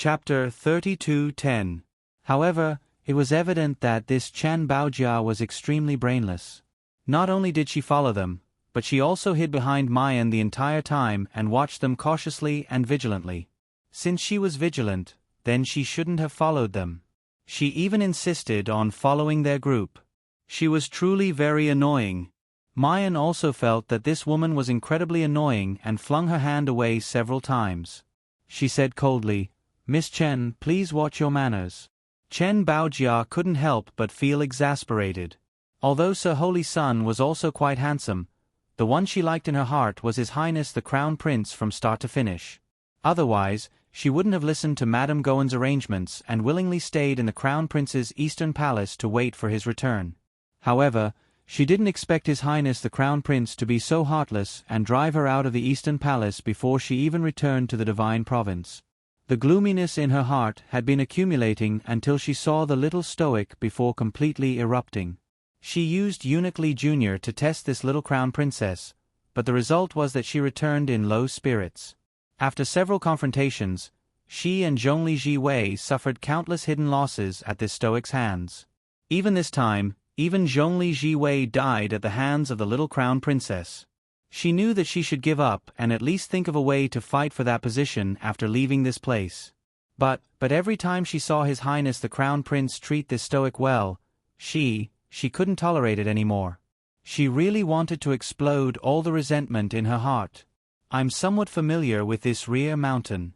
Chapter 32:10. However, it was evident that this Chen Baojia was extremely brainless. Not only did she follow them, but she also hid behind Mayan the entire time and watched them cautiously and vigilantly. Since she was vigilant, then she shouldn't have followed them. She even insisted on following their group. She was truly very annoying. Mayan also felt that this woman was incredibly annoying and flung her hand away several times. She said coldly, "Miss Chen, please watch your manners." Chen Baojia couldn't help but feel exasperated. Although Sir Holy Sun was also quite handsome, the one she liked in her heart was His Highness the Crown Prince from start to finish. Otherwise, she wouldn't have listened to Madame Gowen's arrangements and willingly stayed in the Crown Prince's Eastern Palace to wait for his return. However, she didn't expect His Highness the Crown Prince to be so heartless and drive her out of the Eastern Palace before she even returned to the Divine Province. The gloominess in her heart had been accumulating until she saw the little stoic before completely erupting. She used Eunuch Li Jr. to test this little Crown Princess, but the result was that she returned in low spirits. After several confrontations, she and Zhongli Ji suffered countless hidden losses at this stoic's hands. Even this time, even Zhongli Ji died at the hands of the little Crown Princess. She knew that she should give up and at least think of a way to fight for that position after leaving this place. But every time she saw His Highness the Crown Prince treat this stoic well, she couldn't tolerate it anymore. She really wanted to explode all the resentment in her heart. "I'm somewhat familiar with this rear mountain."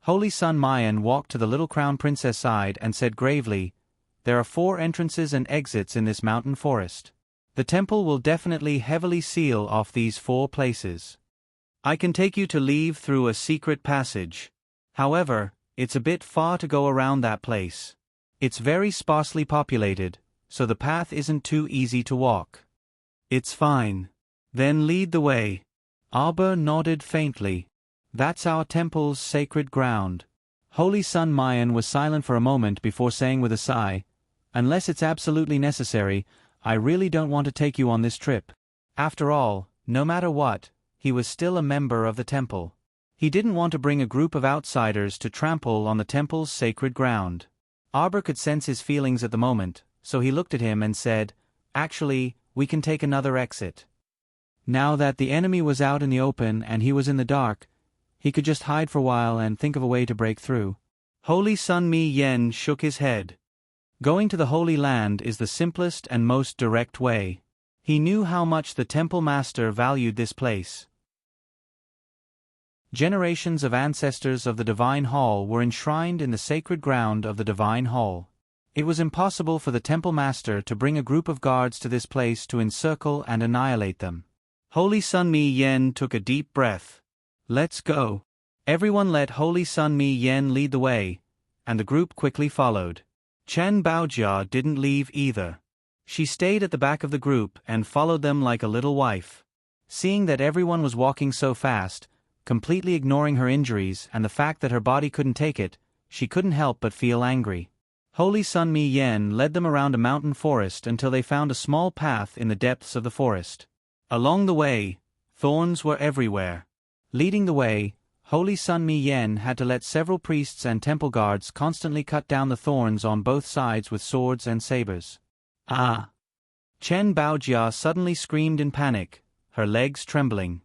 Holy Sun Mayan walked to the little Crown Princess' side and said gravely, "There are 4 entrances and exits in this mountain forest. The temple will definitely heavily seal off these 4 places. I can take you to leave through a secret passage. However, it's a bit far to go around that place. It's very sparsely populated, so the path isn't too easy to walk." "It's fine. Then lead the way." Arbor nodded faintly. "That's our temple's sacred ground." Holy Sun Mayan was silent for a moment before saying with a sigh, "Unless it's absolutely necessary, I really don't want to take you on this trip." After all, no matter what, he was still a member of the temple. He didn't want to bring a group of outsiders to trample on the temple's sacred ground. Arbor could sense his feelings at the moment, so he looked at him and said, "Actually, we can take another exit." Now that the enemy was out in the open and he was in the dark, he could just hide for a while and think of a way to break through. Holy Sun Mi Yen shook his head. Going to the Holy Land is the simplest and most direct way. He knew how much the Temple Master valued this place. Generations of ancestors of the Divine Hall were enshrined in the sacred ground of the Divine Hall. It was impossible for the Temple Master to bring a group of guards to this place to encircle and annihilate them. Holy Sun Mi Yen took a deep breath. "Let's go." Everyone let Holy Sun Mi Yen lead the way, and the group quickly followed. Chen Baojia didn't leave either. She stayed at the back of the group and followed them like a little wife. Seeing that everyone was walking so fast, completely ignoring her injuries and the fact that her body couldn't take it, she couldn't help but feel angry. Holy Sun Mi Yen led them around a mountain forest until they found a small path in the depths of the forest. Along the way, thorns were everywhere. Leading the way, Holy Sun Mi Yen had to let several priests and temple guards constantly cut down the thorns on both sides with swords and sabers. "Ah!" Chen Baojia suddenly screamed in panic, her legs trembling.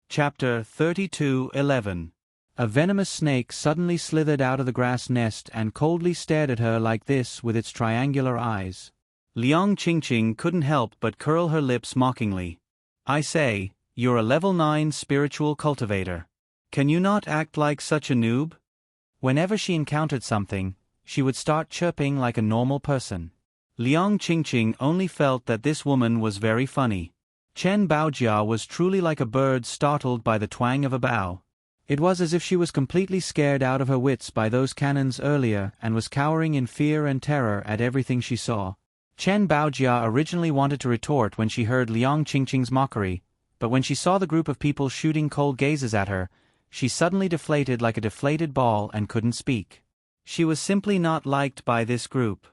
Chapter 32:11. A venomous snake suddenly slithered out of the grass nest and coldly stared at her like this with its triangular eyes. Liang Qingqing couldn't help but curl her lips mockingly. "I say, you're a level 9 spiritual cultivator. Can you not act like such a noob?" Whenever she encountered something, she would start chirping like a normal person. Liang Qingqing only felt that this woman was very funny. Chen Baojia was truly like a bird startled by the twang of a bow. It was as if she was completely scared out of her wits by those cannons earlier and was cowering in fear and terror at everything she saw. Chen Baojia originally wanted to retort when she heard Liang Qingqing's mockery, but when she saw the group of people shooting cold gazes at her, she suddenly deflated like a deflated ball and couldn't speak. She was simply not liked by this group.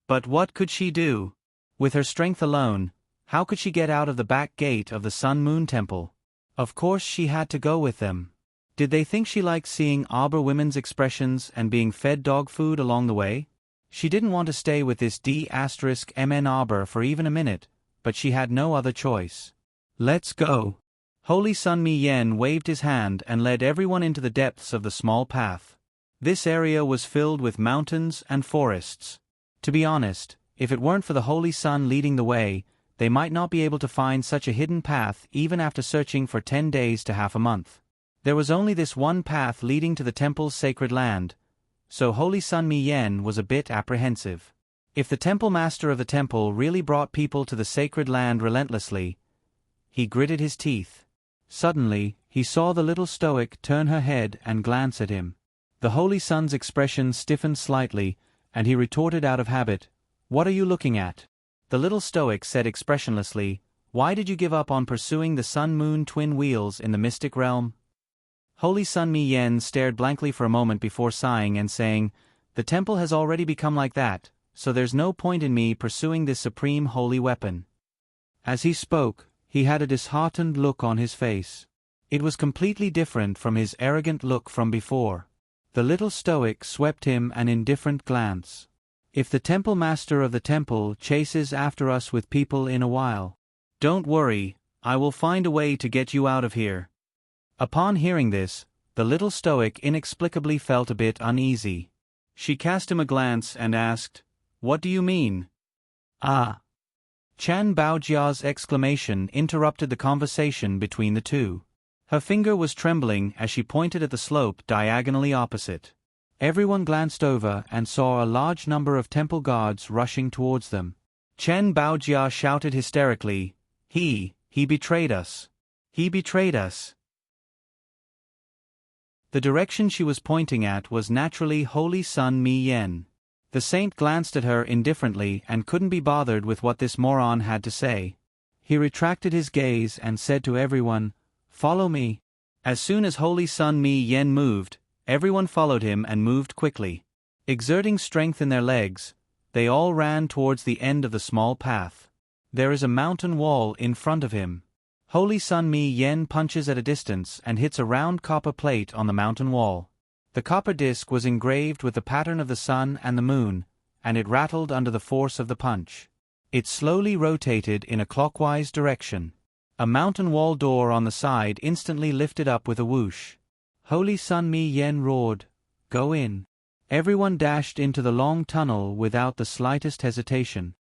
But what could she do? With her strength alone, how could she get out of the back gate of the Sun Moon Temple? Of course she had to go with them. Did they think she liked seeing arbor women's expressions and being fed dog food along the way? She didn't want to stay with this D*MN arbor for even a minute, but she had no other choice. Let's go. Holy Sun Mi Yen waved his hand and led everyone into the depths of the small path. This area was filled with mountains and forests. To be honest, if it weren't for the Holy Sun leading the way, they might not be able to find such a hidden path even after searching for 10 days to half a month. There was only this one path leading to the temple's sacred land, so Holy Sun Mi Yen was a bit apprehensive. If the temple master of the temple really brought people to the sacred land relentlessly, he gritted his teeth. Suddenly, he saw the little stoic turn her head and glance at him. The Holy Sun's expression stiffened slightly, and he retorted out of habit, "What are you looking at?" The little stoic said expressionlessly, "Why did you give up on pursuing the sun-moon twin wheels in the mystic realm?" Holy Sun Mi Yen stared blankly for a moment before sighing and saying, "The temple has already become like that, so there's no point in me pursuing this supreme holy weapon." As he spoke, he had a disheartened look on his face. It was completely different from his arrogant look from before. The little stoic swept him an indifferent glance. "If the temple master of the temple chases after us with people in a while, don't worry, I will find a way to get you out of here." Upon hearing this, the little stoic inexplicably felt a bit uneasy. She cast him a glance and asked, "What do you mean?" "Ah." Chan Baojia's exclamation interrupted the conversation between the two. Her finger was trembling as she pointed at the slope diagonally opposite. Everyone glanced over and saw a large number of temple guards rushing towards them. Chen Baojia shouted hysterically, He betrayed us. He betrayed us." The direction she was pointing at was naturally Holy Sun Mi Yen. The saint glanced at her indifferently and couldn't be bothered with what this moron had to say. He retracted his gaze and said to everyone, "Follow me." As soon as Holy Sun Mi Yen moved, everyone followed him and moved quickly. Exerting strength in their legs, they all ran towards the end of the small path. There is a mountain wall in front of him. Holy Sun Mi Yen punches at a distance and hits a round copper plate on the mountain wall. The copper disc was engraved with the pattern of the sun and the moon, and it rattled under the force of the punch. It slowly rotated in a clockwise direction. A mountain wall door on the side instantly lifted up with a whoosh. Holy Sun Mi Yen roared, "Go in." Everyone dashed into the long tunnel without the slightest hesitation.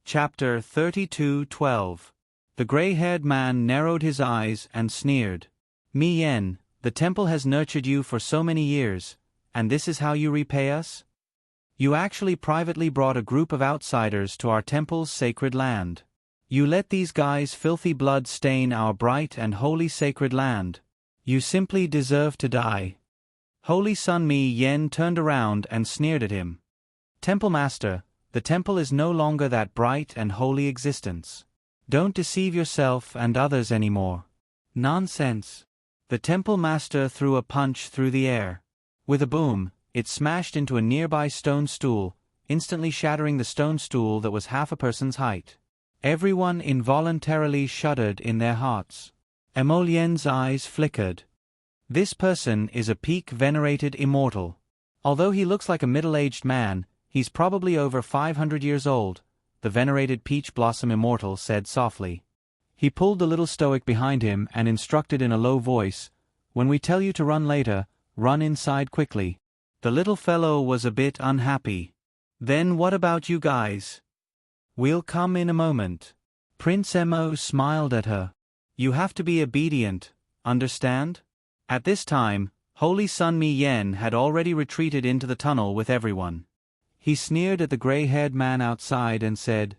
Chapter 32:12. The gray-haired man narrowed his eyes and sneered. "Mi Yen, the temple has nurtured you for so many years, and this is how you repay us? You actually privately brought a group of outsiders to our temple's sacred land. You let these guys' filthy blood stain our bright and holy sacred land. You simply deserve to die." Holy Sun Mi Yen turned around and sneered at him. "Temple Master, the temple is no longer that bright and holy existence. Don't deceive yourself and others anymore." "Nonsense." The temple master threw a punch through the air. With a boom, it smashed into a nearby stone stool, instantly shattering the stone stool that was half a person's height. Everyone involuntarily shuddered in their hearts. Emolien's eyes flickered. This person is a peak venerated immortal. Although he looks like a middle-aged man, he's probably over 500 years old, the venerated Peach Blossom Immortal said softly. He pulled the little stoic behind him and instructed in a low voice, "When we tell you to run later, run inside quickly." The little fellow was a bit unhappy. "Then what about you guys?" "We'll come in a moment." Prince Mo smiled at her. "You have to be obedient, understand?" At this time, Holy Sun Mi Yen had already retreated into the tunnel with everyone. He sneered at the gray-haired man outside and said,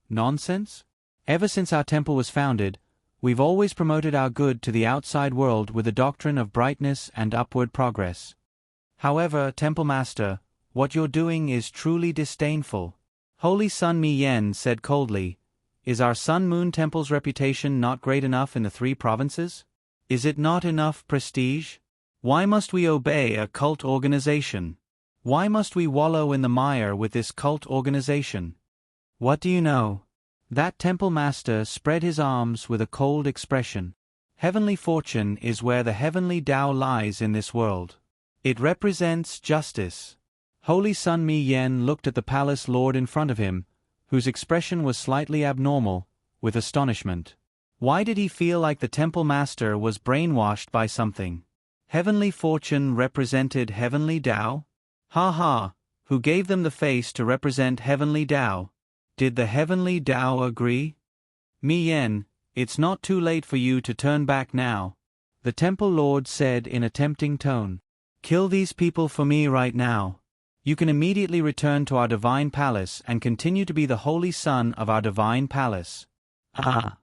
"Nonsense? Ever since our temple was founded, we've always promoted our good to the outside world with the doctrine of brightness and upward progress. However, Temple Master, what you're doing is truly disdainful." Holy Sun Mi Yen said coldly, "Is our Sun-Moon Temple's reputation not great enough in the 3 provinces? Is it not enough prestige? Why must we obey a cult organization? Why must we wallow in the mire with this cult organization? What do you know? That temple master spread his arms with a cold expression. Heavenly fortune is where the heavenly Tao lies in this world. It represents justice. Holy Sun Mi Yen looked at the palace lord in front of him, whose expression was slightly abnormal, with astonishment. Why did he feel like the temple master was brainwashed by something? Heavenly fortune represented heavenly Tao? Ha ha, who gave them the face to represent heavenly Tao? Did the heavenly Tao agree? Mi Yen, it's not too late for you to turn back now, the temple lord said in a tempting tone. Kill these people for me right now. You can immediately return to our divine palace and continue to be the holy son of our divine palace. Ah!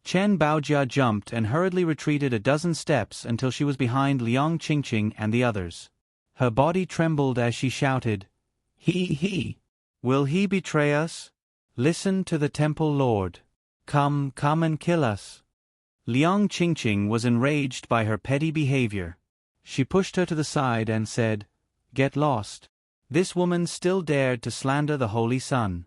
Chen Baojia jumped and hurriedly retreated a dozen steps until she was behind Liang Qingqing and the others. Her body trembled as she shouted, He! Will he betray us? Listen to the temple lord. Come and kill us. Liang Qingqing was enraged by her petty behavior. She pushed her to the side and said, Get lost. This woman still dared to slander the Holy Sun.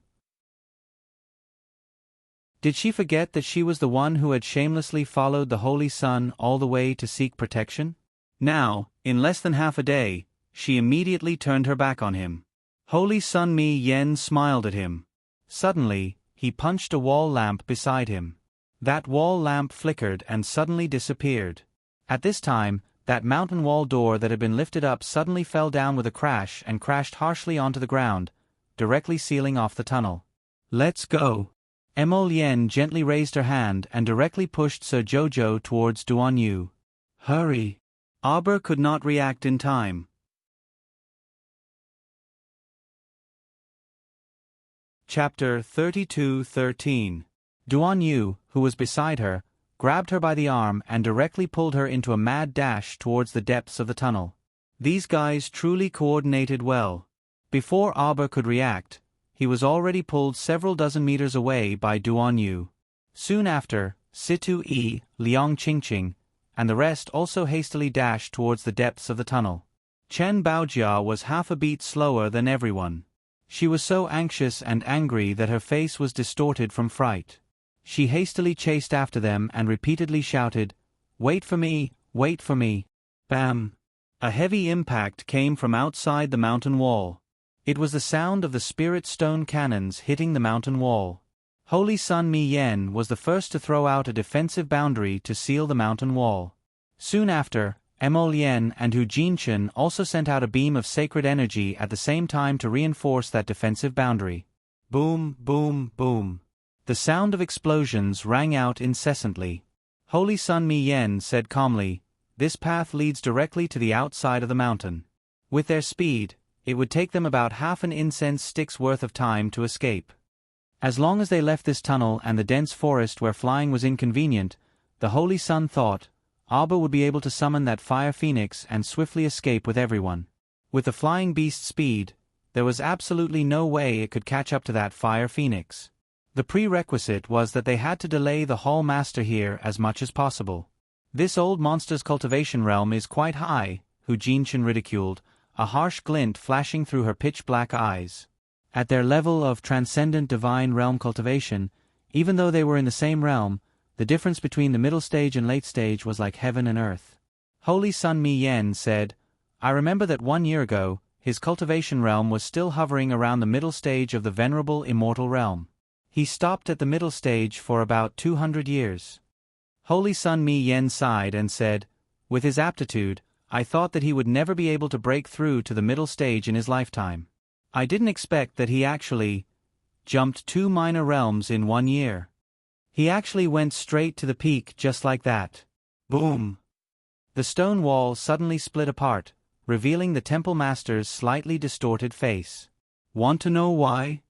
Did she forget that she was the one who had shamelessly followed the Holy Sun all the way to seek protection? Now, in less than half a day, she immediately turned her back on him. Holy Sun Mi Yen smiled at him. Suddenly, he punched a wall lamp beside him. That wall lamp flickered and suddenly disappeared. At this time, that mountain wall door that had been lifted up suddenly fell down with a crash and crashed harshly onto the ground, directly sealing off the tunnel. Let's go. Mo Lien gently raised her hand and directly pushed Sir Jojo towards Duan Yu. Hurry. Arbor could not react in time. Chapter 32:13. Duan Yu, who was beside her, grabbed her by the arm and directly pulled her into a mad dash towards the depths of the tunnel. These guys truly coordinated well. Before Arbor could react, he was already pulled several dozen meters away by Duan Yu. Soon after, Situ Yi, Liang Qingqing, and the rest also hastily dashed towards the depths of the tunnel. Chen Baojia was half a beat slower than everyone. She was so anxious and angry that her face was distorted from fright. She hastily chased after them and repeatedly shouted, Wait for me, wait for me. Bam! A heavy impact came from outside the mountain wall. It was the sound of the spirit stone cannons hitting the mountain wall. Holy Sun Mi Yen was the first to throw out a defensive boundary to seal the mountain wall. Soon after, Mo Lien and Hu Jinchen also sent out a beam of sacred energy at the same time to reinforce that defensive boundary. Boom, boom, boom. The sound of explosions rang out incessantly. Holy Sun Mi Yen said calmly, This path leads directly to the outside of the mountain. With their speed, it would take them about half an incense stick's worth of time to escape. As long as they left this tunnel and the dense forest where flying was inconvenient, the Holy Sun thought, Arbor would be able to summon that fire phoenix and swiftly escape with everyone. With the flying beast's speed, there was absolutely no way it could catch up to that fire phoenix. The prerequisite was that they had to delay the Hall Master here as much as possible. This old monster's cultivation realm is quite high, Hu Jinchen ridiculed, a harsh glint flashing through her pitch-black eyes. At their level of transcendent divine realm cultivation, even though they were in the same realm, the difference between the middle stage and late stage was like heaven and earth. Holy Sun Mi Yen said, I remember that 1 year ago, his cultivation realm was still hovering around the middle stage of the venerable immortal realm. He stopped at the middle stage for about 200 years. Holy Sun Mi Yen sighed and said, With his aptitude, I thought that he would never be able to break through to the middle stage in his lifetime. I didn't expect that he actually jumped 2 minor realms in 1 year. He actually went straight to the peak just like that. Boom! The stone wall suddenly split apart, revealing the temple master's slightly distorted face. Want to know why?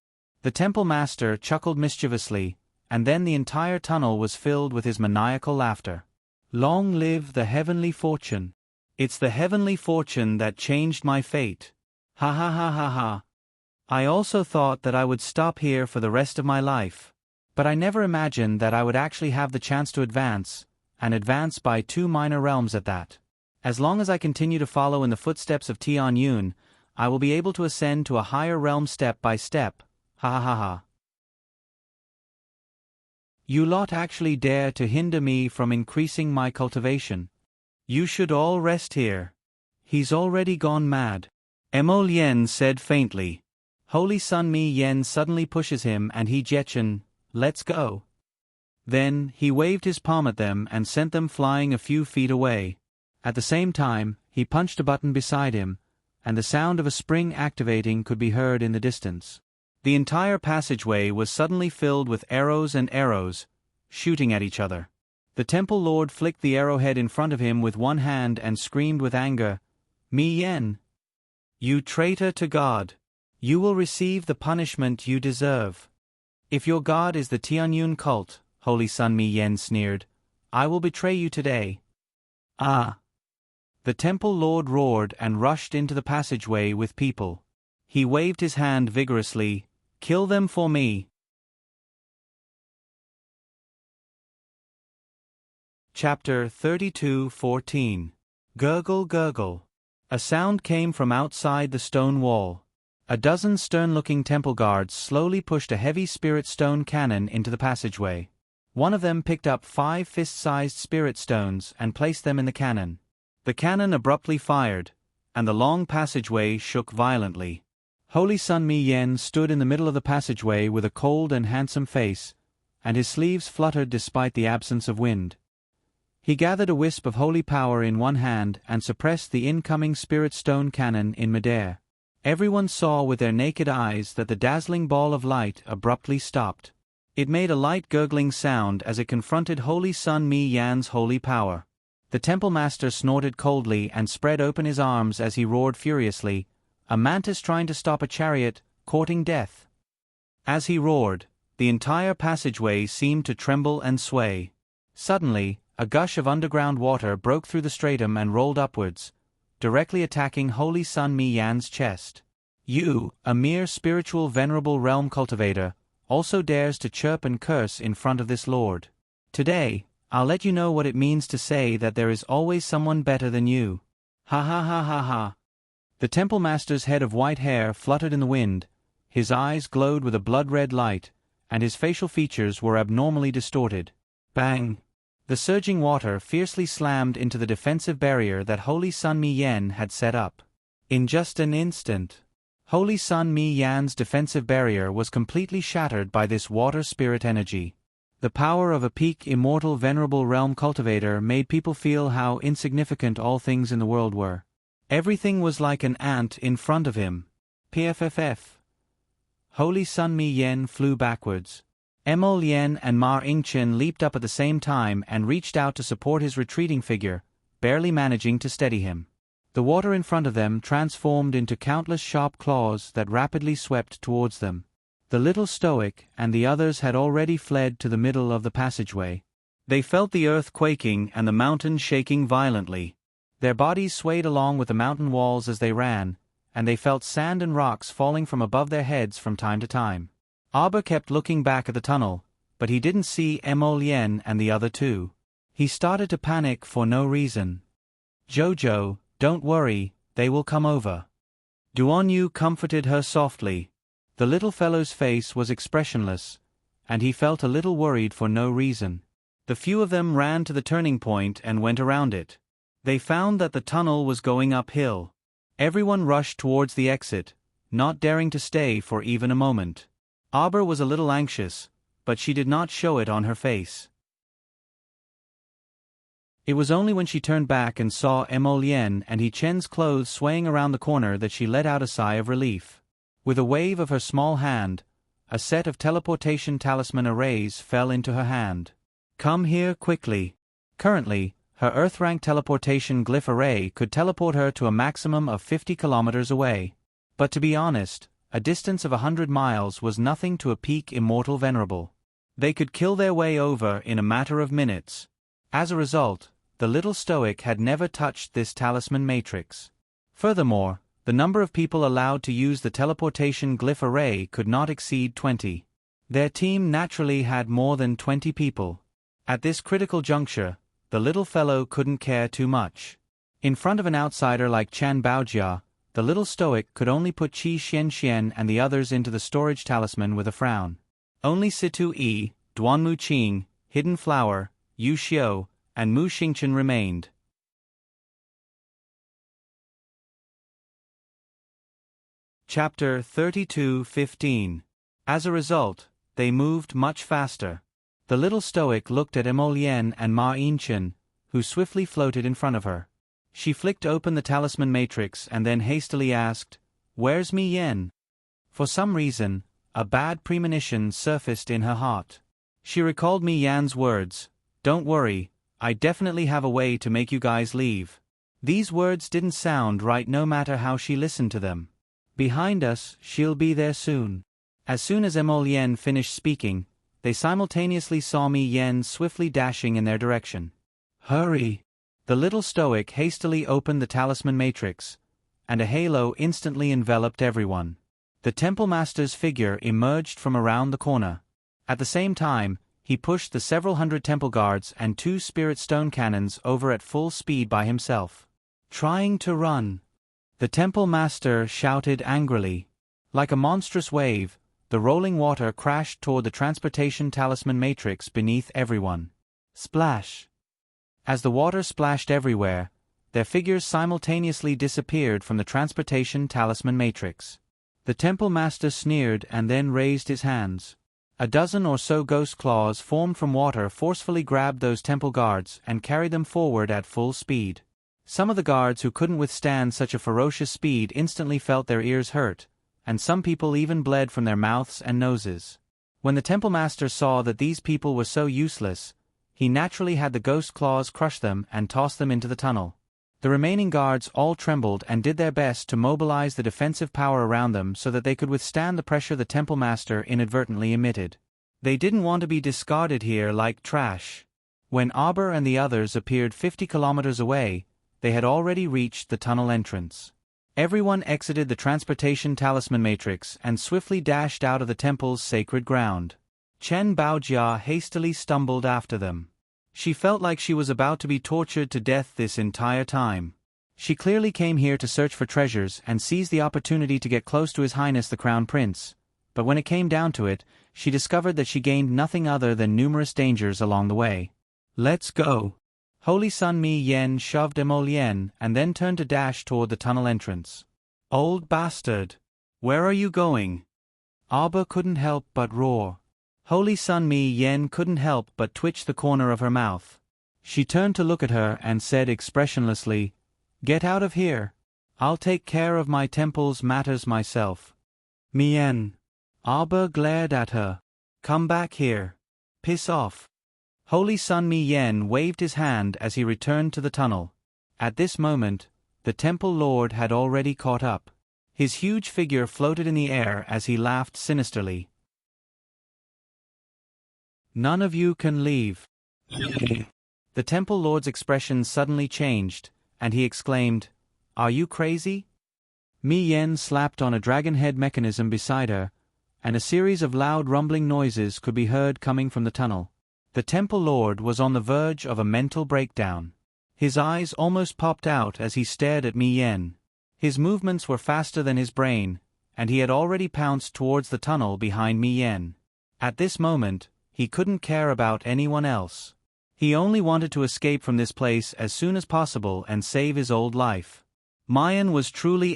The temple master chuckled mischievously, and then the entire tunnel was filled with his maniacal laughter. Long live the heavenly fortune. It's the heavenly fortune that changed my fate. Ha ha ha ha ha. I also thought that I would stop here for the rest of my life. But I never imagined that I would actually have the chance to advance, and advance by 2 minor realms at that. As long as I continue to follow in the footsteps of Tian Yun, I will be able to ascend to a higher realm step by step. Ha ha ha ha. You lot actually dare to hinder me from increasing my cultivation. You should all rest here. He's already gone mad. Mo Lien said faintly. Holy Sun Mi Yen suddenly pushes him and he Jetchen, let's go. Then, he waved his palm at them and sent them flying a few feet away. At the same time, he punched a button beside him, and the sound of a spring activating could be heard in the distance. The entire passageway was suddenly filled with arrows and arrows, shooting at each other. The temple lord flicked the arrowhead in front of him with one hand and screamed with anger, Mi Yen! You traitor to God! You will receive the punishment you deserve. If your god is the Tianyun cult, Holy Sun Mi Yen sneered, I will betray you today. Ah! The temple lord roared and rushed into the passageway with people. He waved his hand vigorously, kill them for me. Chapter 32:14. Gurgle Gurgle. A sound came from outside the stone wall. A dozen stern-looking temple guards slowly pushed a heavy spirit stone cannon into the passageway. One of them picked up 5 fist-sized spirit stones and placed them in the cannon. The cannon abruptly fired, and the long passageway shook violently. Holy Sun Mi Yen stood in the middle of the passageway with a cold and handsome face, and his sleeves fluttered despite the absence of wind. He gathered a wisp of holy power in one hand and suppressed the incoming spirit stone cannon in midair. Everyone saw with their naked eyes that the dazzling ball of light abruptly stopped. It made a light gurgling sound as it confronted Holy Sun Mi Yan's holy power. The temple master snorted coldly and spread open his arms as he roared furiously, a mantis trying to stop a chariot, courting death. As he roared, the entire passageway seemed to tremble and sway. Suddenly, a gush of underground water broke through the stratum and rolled upwards, directly attacking Holy Sun Mi Yan's chest. You, a mere spiritual venerable realm cultivator, also dares to chirp and curse in front of this lord. Today, I'll let you know what it means to say that there is always someone better than you. Ha ha ha ha ha. The temple master's head of white hair fluttered in the wind, his eyes glowed with a blood-red light, and his facial features were abnormally distorted. Bang! The surging water fiercely slammed into the defensive barrier that Holy Sun Mi Yen had set up. In just an instant, Holy Sun Mi Yan's defensive barrier was completely shattered by this water spirit energy. The power of a peak immortal venerable realm cultivator made people feel how insignificant all things in the world were. Everything was like an ant in front of him. PFFF. Holy Sun Mi Yen flew backwards. Mo Lien and Ma Yingchen leaped up at the same time and reached out to support his retreating figure, barely managing to steady him. The water in front of them transformed into countless sharp claws that rapidly swept towards them. The little stoic and the others had already fled to the middle of the passageway. They felt the earth quaking and the mountain shaking violently. Their bodies swayed along with the mountain walls as they ran, and they felt sand and rocks falling from above their heads from time to time. Aber kept looking back at the tunnel, but he didn't see Mo Lien and the other two. He started to panic for no reason. Jojo, don't worry, they will come over. Duanyu comforted her softly. The little fellow's face was expressionless, and he felt a little worried for no reason. The few of them ran to the turning point and went around it. They found that the tunnel was going uphill. Everyone rushed towards the exit, not daring to stay for even a moment. Aber was a little anxious, but she did not show it on her face. It was only when she turned back and saw Mo Lien and He Chen's clothes swaying around the corner that she let out a sigh of relief. With a wave of her small hand, a set of teleportation talisman arrays fell into her hand. Come here quickly. Currently, her Earth-rank teleportation glyph array could teleport her to a maximum of 50 kilometers away. But to be honest, a distance of 100 miles was nothing to a peak immortal venerable. They could kill their way over in a matter of minutes. As a result, the little stoic had never touched this talisman matrix. Furthermore, the number of people allowed to use the teleportation glyph array could not exceed 20. Their team naturally had more than 20 people. At this critical juncture, the little fellow couldn't care too much. In front of an outsider like Chan Baojia, the little stoic could only put Qi Xianxian and the others into the storage talisman with a frown. Only Situ Yi, Duanmu Qing, Hidden Flower, Yu Xiu, and Mu Xingchen remained. Chapter 32:15. As a result, they moved much faster. The little stoic looked at Emolian and Ma Yinchen, who swiftly floated in front of her. She flicked open the talisman matrix and then hastily asked, "Where's Mi Yen?" For some reason, a bad premonition surfaced in her heart. She recalled Mi Yan's words, "Don't worry, I definitely have a way to make you guys leave." These words didn't sound right no matter how she listened to them. "Behind us, she'll be there soon." As soon as Emolian finished speaking, they simultaneously saw Mi Yen swiftly dashing in their direction. "Hurry!" The little stoic hastily opened the talisman matrix, and a halo instantly enveloped everyone. The temple master's figure emerged from around the corner. At the same time, he pushed the several hundred temple guards and 2 spirit stone cannons over at full speed by himself. "Trying to run!" the temple master shouted angrily. Like a monstrous wave, the rolling water crashed toward the transportation talisman matrix beneath everyone. Splash! As the water splashed everywhere, their figures simultaneously disappeared from the transportation talisman matrix. The temple master sneered and then raised his hands. A dozen or so ghost claws formed from water forcefully grabbed those temple guards and carried them forward at full speed. Some of the guards who couldn't withstand such a ferocious speed instantly felt their ears hurt, and some people even bled from their mouths and noses. When the temple master saw that these people were so useless, he naturally had the ghost claws crush them and toss them into the tunnel. The remaining guards all trembled and did their best to mobilize the defensive power around them so that they could withstand the pressure the temple master inadvertently emitted. They didn't want to be discarded here like trash. When Auber and the others appeared 50 kilometers away, they had already reached the tunnel entrance. Everyone exited the transportation talisman matrix and swiftly dashed out of the temple's sacred ground. Chen Baojia hastily stumbled after them. She felt like she was about to be tortured to death this entire time. She clearly came here to search for treasures and seize the opportunity to get close to His Highness the Crown Prince, but when it came down to it, she discovered that she gained nothing other than numerous dangers along the way. "Let's go." Holy Sun Mi Yen shoved Emolian and then turned to dash toward the tunnel entrance. "Old bastard! Where are you going?" Auber couldn't help but roar. Holy Sun Mi Yen couldn't help but twitch the corner of her mouth. She turned to look at her and said expressionlessly, "Get out of here. I'll take care of my temple's matters myself." "Mi Yen." Auber glared at her. "Come back here. Piss off." Holy Sun Mi Yen waved his hand as he returned to the tunnel. At this moment, the temple lord had already caught up. His huge figure floated in the air as he laughed sinisterly. "None of you can leave." The temple lord's expression suddenly changed, and he exclaimed, "Are you crazy?" Mi Yen slapped on a dragon head mechanism beside her, and a series of loud rumbling noises could be heard coming from the tunnel. The temple lord was on the verge of a mental breakdown. His eyes almost popped out as he stared at Mi Yen. His movements were faster than his brain, and he had already pounced towards the tunnel behind Mi Yen. At this moment, he couldn't care about anyone else. He only wanted to escape from this place as soon as possible and save his old life. Mayan was truly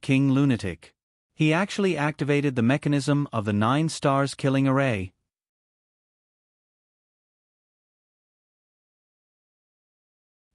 King lunatic. He actually activated the mechanism of the 9 stars killing array.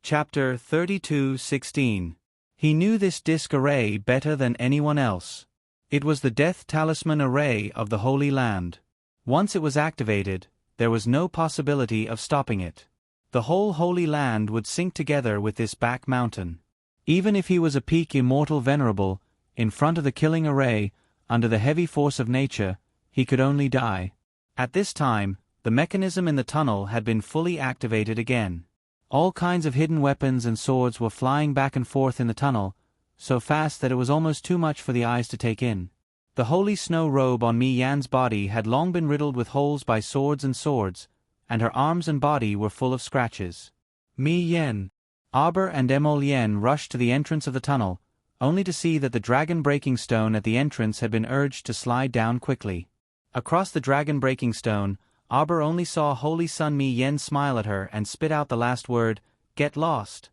Chapter 32:16. He knew this disc array better than anyone else. It was the Death Talisman array of the Holy Land. Once it was activated, there was no possibility of stopping it. The whole Holy Land would sink together with this back mountain. Even if he was a peak immortal venerable, in front of the killing array, under the heavy force of nature, he could only die. At this time, the mechanism in the tunnel had been fully activated again. All kinds of hidden weapons and swords were flying back and forth in the tunnel, so fast that it was almost too much for the eyes to take in. The holy snow robe on Mi Yan's body had long been riddled with holes by swords, and her arms and body were full of scratches. Mi Yen. Auber and Emolian rushed to the entrance of the tunnel, only to see that the dragon breaking stone at the entrance had been urged to slide down quickly. Across the dragon breaking stone, Arbor only saw Holy Sun Mi Yen smile at her and spit out the last word, "Get lost."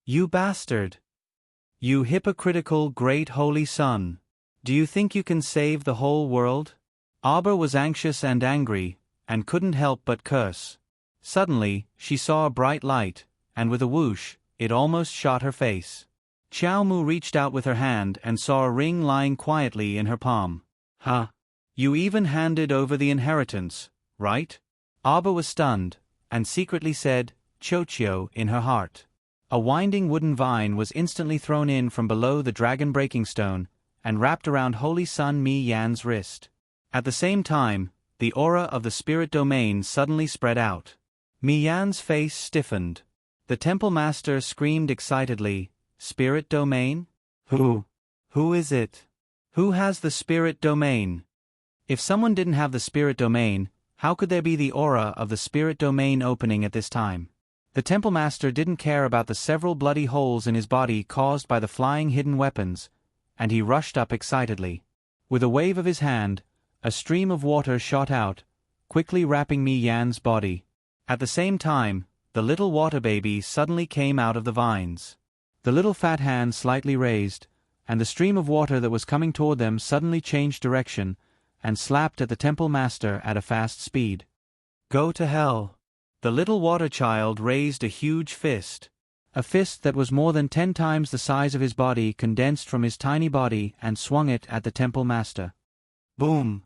"You bastard! You hypocritical great Holy Sun! Do you think you can save the whole world?" Arbor was anxious and angry, and couldn't help but curse. Suddenly, she saw a bright light, and with a whoosh, it almost shot her face. Xiao Mu reached out with her hand and saw a ring lying quietly in her palm. "Huh? You even handed over the inheritance, right?" Arbor was stunned, and secretly said, "Chochio," in her heart. A winding wooden vine was instantly thrown in from below the dragon breaking stone, and wrapped around Holy Sun Mi Yan's wrist. At the same time, the aura of the spirit domain suddenly spread out. Mi Yan's face stiffened. The temple master screamed excitedly, "Spirit domain? Who is it? Who has the spirit domain?" If someone didn't have the spirit domain, how could there be the aura of the spirit domain opening at this time? The temple master didn't care about the several bloody holes in his body caused by the flying hidden weapons, and he rushed up excitedly. With a wave of his hand, a stream of water shot out, quickly wrapping Mi Yan's body. At the same time, the little water baby suddenly came out of the vines. The little fat hand slightly raised, and the stream of water that was coming toward them suddenly changed direction, and slapped at the temple master at a fast speed. "Go to hell!" The little water child raised a huge fist. A fist that was more than 10 times the size of his body condensed from his tiny body and swung it at the temple master. Boom!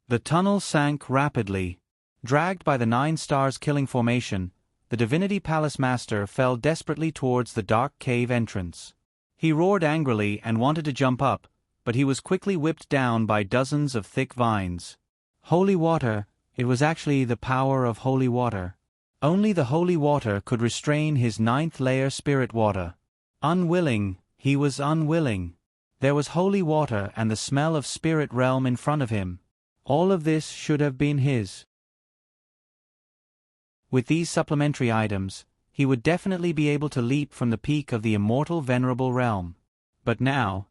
The tunnel sank rapidly. Dragged by the 9 stars killing formation, the Divinity Palace Master fell desperately towards the dark cave entrance. He roared angrily and wanted to jump up, but he was quickly whipped down by dozens of thick vines. Holy water, it was actually the power of holy water. Only the holy water could restrain his 9th layer spirit water. Unwilling, he was unwilling. There was holy water and the smell of spirit realm in front of him. All of this should have been his. With these supplementary items, he would definitely be able to leap from the peak of the immortal venerable realm. But now,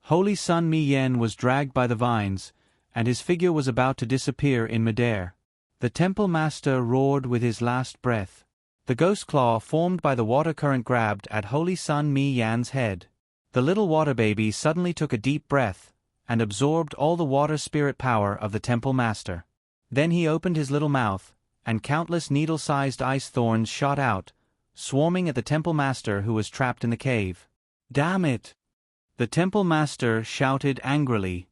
Holy Sun Mi Yen was dragged by the vines, and his figure was about to disappear in midair. The temple master roared with his last breath. The ghost claw formed by the water current grabbed at Holy Sun Mi Yan's head. The little water baby suddenly took a deep breath, and absorbed all the water spirit power of the temple master. Then he opened his little mouth, and countless needle-sized ice thorns shot out, swarming at the temple master who was trapped in the cave. "Damn it!" the temple master shouted angrily.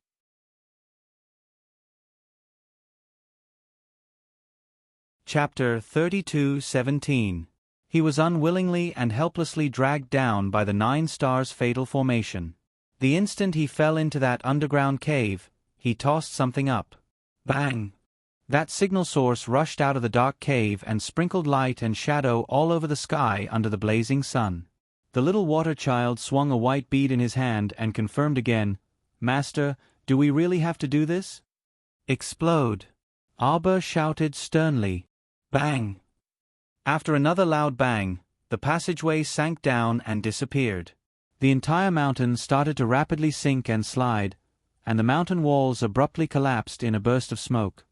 Chapter 32:17. He was unwillingly and helplessly dragged down by the 9 stars fatal formation. The instant he fell into that underground cave, he tossed something up. Bang! That signal source rushed out of the dark cave and sprinkled light and shadow all over the sky under the blazing sun. The little water child swung a white bead in his hand and confirmed again, "Master, do we really have to do this?" "Explode!" Arbor shouted sternly. Bang! After another loud bang, the passageway sank down and disappeared. The entire mountain started to rapidly sink and slide, and the mountain walls abruptly collapsed in a burst of smoke.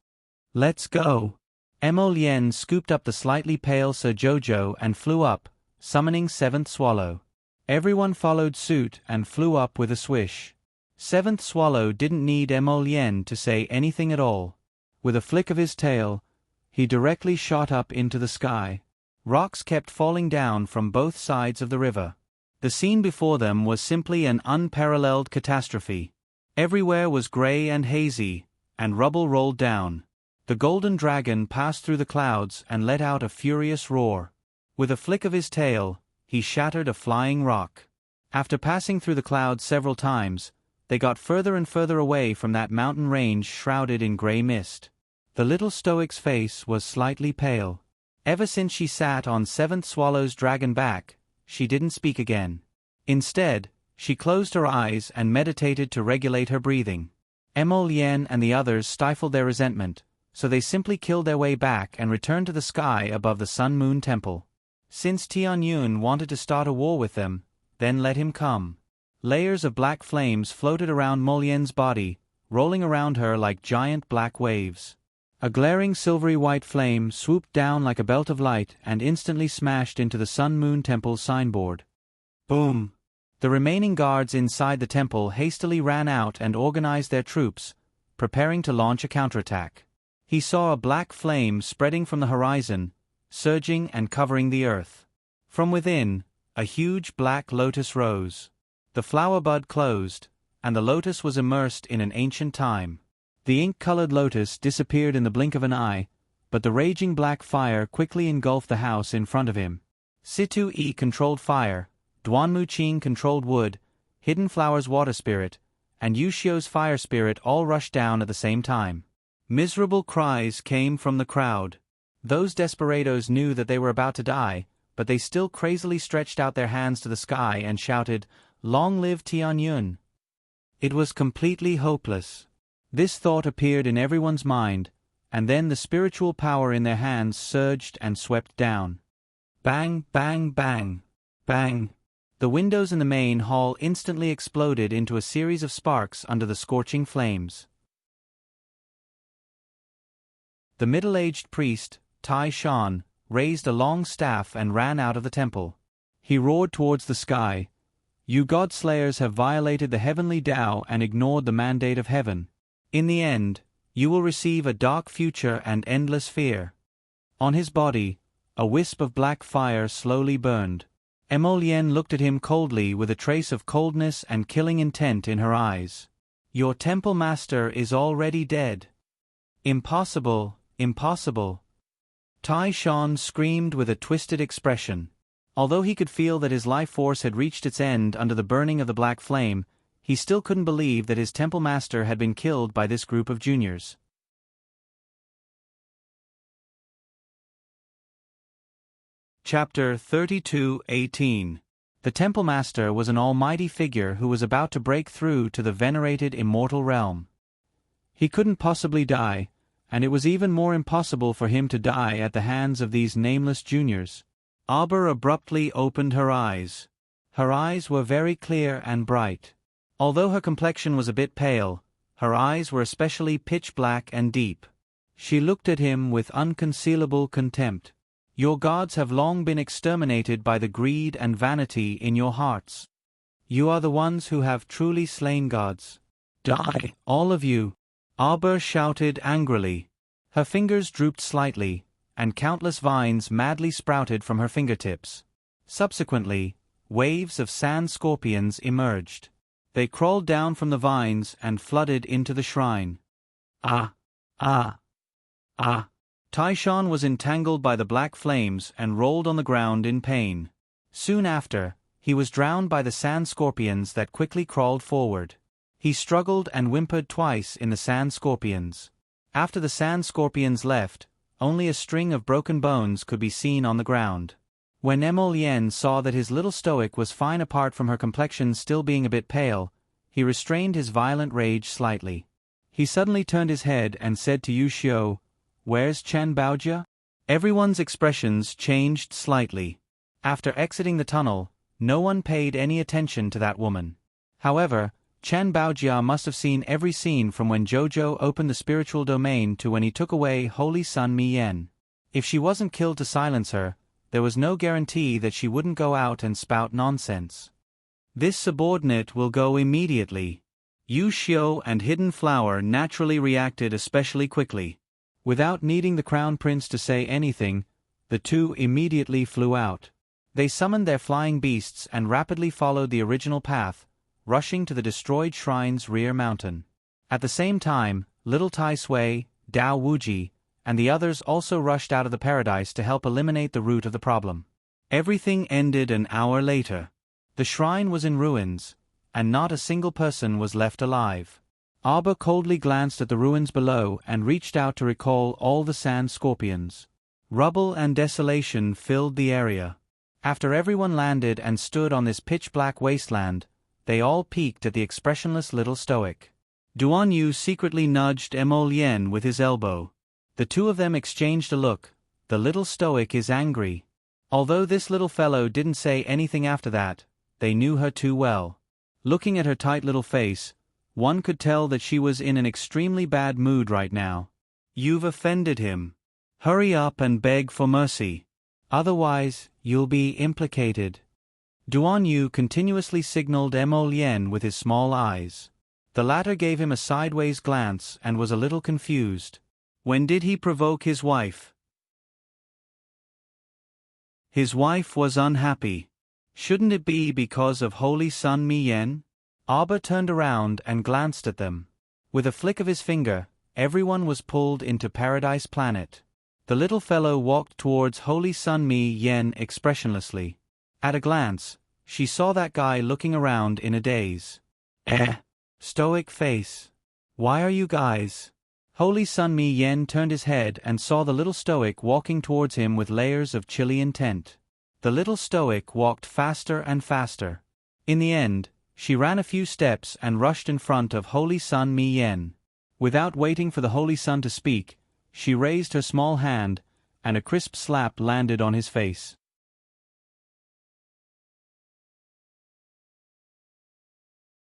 "Let's go!" Emolien scooped up the slightly pale Sir Jojo and flew up, summoning 7th Swallow. Everyone followed suit and flew up with a swish. 7th Swallow didn't need Emolien to say anything at all. With a flick of his tail, he directly shot up into the sky. Rocks kept falling down from both sides of the river. The scene before them was simply an unparalleled catastrophe. Everywhere was gray and hazy, and rubble rolled down. The golden dragon passed through the clouds and let out a furious roar. With a flick of his tail, he shattered a flying rock. After passing through the clouds several times, they got further and further away from that mountain range shrouded in gray mist. The little stoic's face was slightly pale. Ever since she sat on 7th Swallow's dragon back, she didn't speak again. Instead, she closed her eyes and meditated to regulate her breathing. Emolien and the others stifled their resentment, so they simply killed their way back and returned to the sky above the Sun Moon Temple. Since Tianyun wanted to start a war with them, then let him come. Layers of black flames floated around Molien's body, rolling around her like giant black waves. A glaring silvery white flame swooped down like a belt of light and instantly smashed into the Sun Moon Temple's signboard. Boom! The remaining guards inside the temple hastily ran out and organized their troops, preparing to launch a counterattack. He saw a black flame spreading from the horizon, surging and covering the earth. From within, a huge black lotus rose. The flower bud closed, and the lotus was immersed in an ancient time. The ink-colored lotus disappeared in the blink of an eye, but the raging black fire quickly engulfed the house in front of him. Situ-E controlled fire, Duanmu-Qing controlled wood, Hidden Flower's water spirit, and Yushio's fire spirit all rushed down at the same time. Miserable cries came from the crowd. Those desperados knew that they were about to die, but they still crazily stretched out their hands to the sky and shouted, "Long live Tianyun!" It was completely hopeless. This thought appeared in everyone's mind, and then the spiritual power in their hands surged and swept down. Bang, bang, bang, bang. The windows in the main hall instantly exploded into a series of sparks under the scorching flames. The middle-aged priest, Tai Shan, raised a long staff and ran out of the temple. He roared towards the sky, "You God-slayers have violated the heavenly Tao and ignored the mandate of heaven. In the end, you will receive a dark future and endless fear." On his body, a wisp of black fire slowly burned. Emolienne looked at him coldly with a trace of coldness and killing intent in her eyes. "Your temple master is already dead." "Impossible, impossible." Tai Shan screamed with a twisted expression. Although he could feel that his life force had reached its end under the burning of the black flame, he still couldn't believe that his temple master had been killed by this group of juniors. Chapter 32:18. The Temple Master was an almighty figure who was about to break through to the venerated immortal realm. He couldn't possibly die, and it was even more impossible for him to die at the hands of these nameless juniors. Aber abruptly opened her eyes. Her eyes were very clear and bright. Although her complexion was a bit pale, her eyes were especially pitch black and deep. She looked at him with unconcealable contempt. "Your gods have long been exterminated by the greed and vanity in your hearts. You are the ones who have truly slain gods. Die, all of you!" Aber shouted angrily. Her fingers drooped slightly, and countless vines madly sprouted from her fingertips. Subsequently, waves of sand scorpions emerged. They crawled down from the vines and flooded into the shrine. Ah! Ah! Ah! Tai Shan was entangled by the black flames and rolled on the ground in pain. Soon after, he was drowned by the sand scorpions that quickly crawled forward. He struggled and whimpered twice in the sand scorpions. After the sand scorpions left, only a string of broken bones could be seen on the ground. When Emolienne saw that his little stoic was fine apart from her complexion still being a bit pale, he restrained his violent rage slightly. He suddenly turned his head and said to Yushio, "Where's Chen Baojia?" Everyone's expressions changed slightly. After exiting the tunnel, no one paid any attention to that woman. However, Chen Baojia must have seen every scene from when Jojo opened the spiritual domain to when he took away Holy Sun Miyen. If she wasn't killed to silence her, there was no guarantee that she wouldn't go out and spout nonsense. "This subordinate will go immediately." Yu Xiu and Hidden Flower naturally reacted especially quickly. Without needing the Crown Prince to say anything, the two immediately flew out. They summoned their flying beasts and rapidly followed the original path, rushing to the destroyed shrine's rear mountain. At the same time, little Tai Sui, Dao Wuji, and the others also rushed out of the paradise to help eliminate the root of the problem. Everything ended an hour later. The shrine was in ruins, and not a single person was left alive. Aber coldly glanced at the ruins below and reached out to recall all the sand scorpions. Rubble and desolation filled the area. After everyone landed and stood on this pitch-black wasteland, they all peeked at the expressionless little stoic. Duan Yu secretly nudged Emolienne with his elbow. The two of them exchanged a look. The little stoic is angry. Although this little fellow didn't say anything after that, they knew her too well. Looking at her tight little face, one could tell that she was in an extremely bad mood right now. You've offended him. Hurry up and beg for mercy. Otherwise, you'll be implicated. Duan Yu continuously signaled Mo Lien with his small eyes. The latter gave him a sideways glance and was a little confused. When did he provoke his wife? His wife was unhappy. Shouldn't it be because of Holy Sun Mi Yen? Abba turned around and glanced at them. With a flick of his finger, everyone was pulled into Paradise Planet. The little fellow walked towards Holy Sun Mi Yen expressionlessly. At a glance, she saw that guy looking around in a daze. Stoic face. Why are you guys? Holy Sun Mi Yen turned his head and saw the little stoic walking towards him with layers of chilly intent. The little stoic walked faster and faster. In the end, she ran a few steps and rushed in front of Holy Sun Mi Yen. Without waiting for the Holy Sun to speak, she raised her small hand, and a crisp slap landed on his face.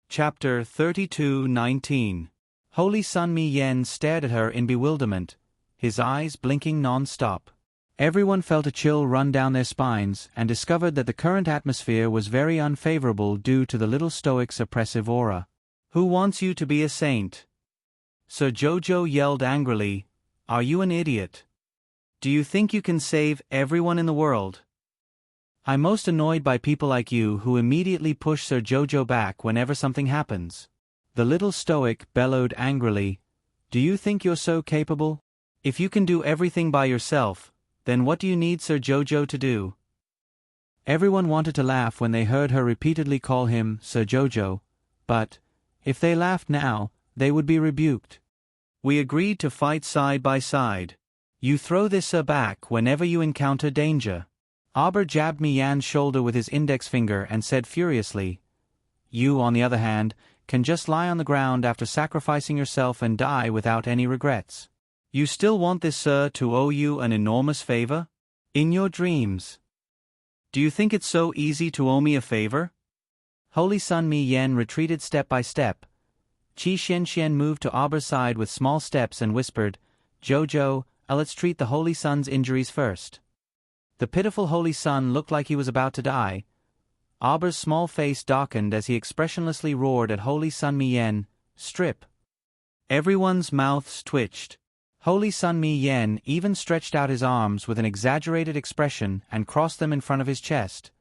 Chapter 32:19. Holy Sun Mi Yen stared at her in bewilderment, his eyes blinking non-stop. Everyone felt a chill run down their spines and discovered that the current atmosphere was very unfavorable due to the little stoic's oppressive aura. Who wants you to be a saint? Sir Jojo yelled angrily. Are you an idiot? Do you think you can save everyone in the world? I'm most annoyed by people like you who immediately push Sir Jojo back whenever something happens. The little stoic bellowed angrily. Do you think you're so capable? If you can do everything by yourself, then what do you need Sir Jojo to do? Everyone wanted to laugh when they heard her repeatedly call him Sir Jojo, but, if they laughed now, they would be rebuked. We agreed to fight side by side. You throw this Sir back whenever you encounter danger. Aber jabbed Mi Yan's shoulder with his index finger and said furiously, You, on the other hand, can just lie on the ground after sacrificing yourself and die without any regrets. You still want this Sir to owe you an enormous favor? In your dreams. Do you think it's so easy to owe me a favor? Holy Sun Mi Yen retreated step by step. Qi Xianxian moved to Aber's side with small steps and whispered, Jojo, let's treat the Holy Sun's injuries first. The pitiful Holy Sun looked like he was about to die. Aber's small face darkened as he expressionlessly roared at Holy Sun Mi Yen, Strip. Everyone's mouths twitched. Holy Sun Mi Yen even stretched out his arms with an exaggerated expression and crossed them in front of his chest.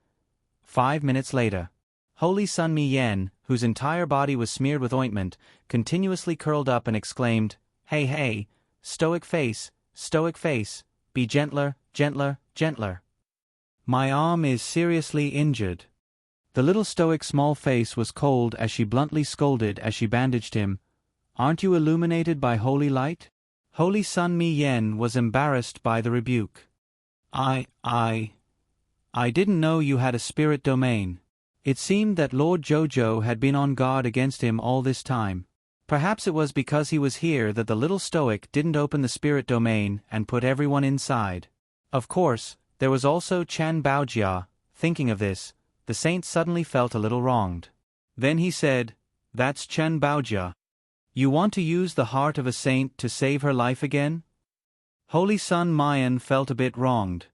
5 minutes later, Holy Sun Mi Yen, whose entire body was smeared with ointment, continuously curled up and exclaimed, Hey hey, stoic face, be gentler, gentler, gentler. My arm is seriously injured. The little stoic's small face was cold as she bluntly scolded as she bandaged him. Aren't you illuminated by holy light? Holy Sun Mi Yen was embarrassed by the rebuke. I didn't know you had a spirit domain. It seemed that Lord Jojo had been on guard against him all this time. Perhaps it was because he was here that the little stoic didn't open the spirit domain and put everyone inside. Of course, there was also Chan Baojia. Thinking of this, the saint suddenly felt a little wronged. Then he said, That's Chen Baojia. You want to use the heart of a saint to save her life again? Holy Sun Mayan felt a bit wronged.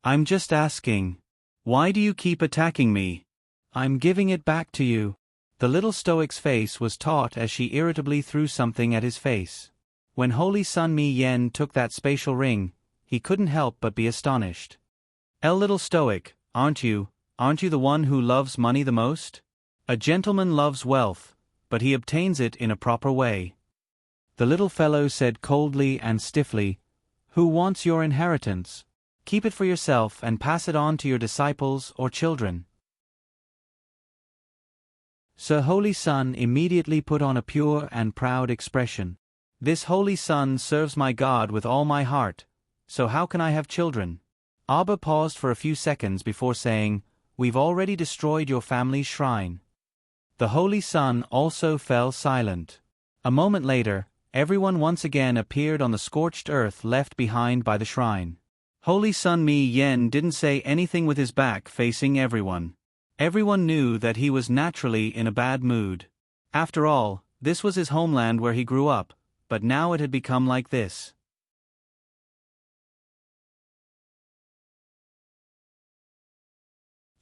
I'm just asking. Why do you keep attacking me? I'm giving it back to you. The little stoic's face was taut as she irritably threw something at his face. When Holy Sun Mi Yen took that spatial ring, he couldn't help but be astonished. Little stoic, aren't you the one who loves money the most? A gentleman loves wealth, but he obtains it in a proper way. The little fellow said coldly and stiffly, Who wants your inheritance? Keep it for yourself and pass it on to your disciples or children. Sir Holy Sun immediately put on a pure and proud expression. This Holy Sun serves my God with all my heart, so how can I have children? Abba paused for a few seconds before saying, We've already destroyed your family's shrine. The Holy Sun also fell silent. A moment later, everyone once again appeared on the scorched earth left behind by the shrine. Holy Sun Mi Yen didn't say anything with his back facing everyone. Everyone knew that he was naturally in a bad mood. After all, this was his homeland where he grew up, but now it had become like this.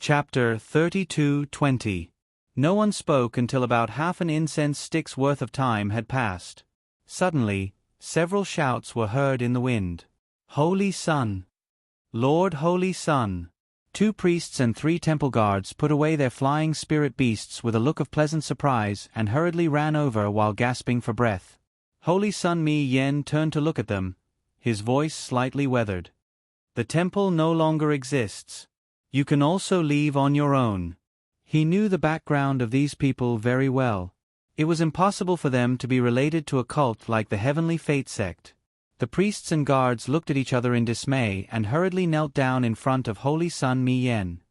Chapter 32:20. No one spoke until about half an incense stick's worth of time had passed. Suddenly, several shouts were heard in the wind. Holy Sun! Lord Holy Sun! 2 priests and 3 temple guards put away their flying spirit beasts with a look of pleasant surprise and hurriedly ran over while gasping for breath. Holy Sun Mi Yen turned to look at them, his voice slightly weathered. The temple no longer exists. You can also leave on your own. He knew the background of these people very well. It was impossible for them to be related to a cult like the Heavenly Fate sect. The priests and guards looked at each other in dismay and hurriedly knelt down in front of Holy Sun Mi Yen.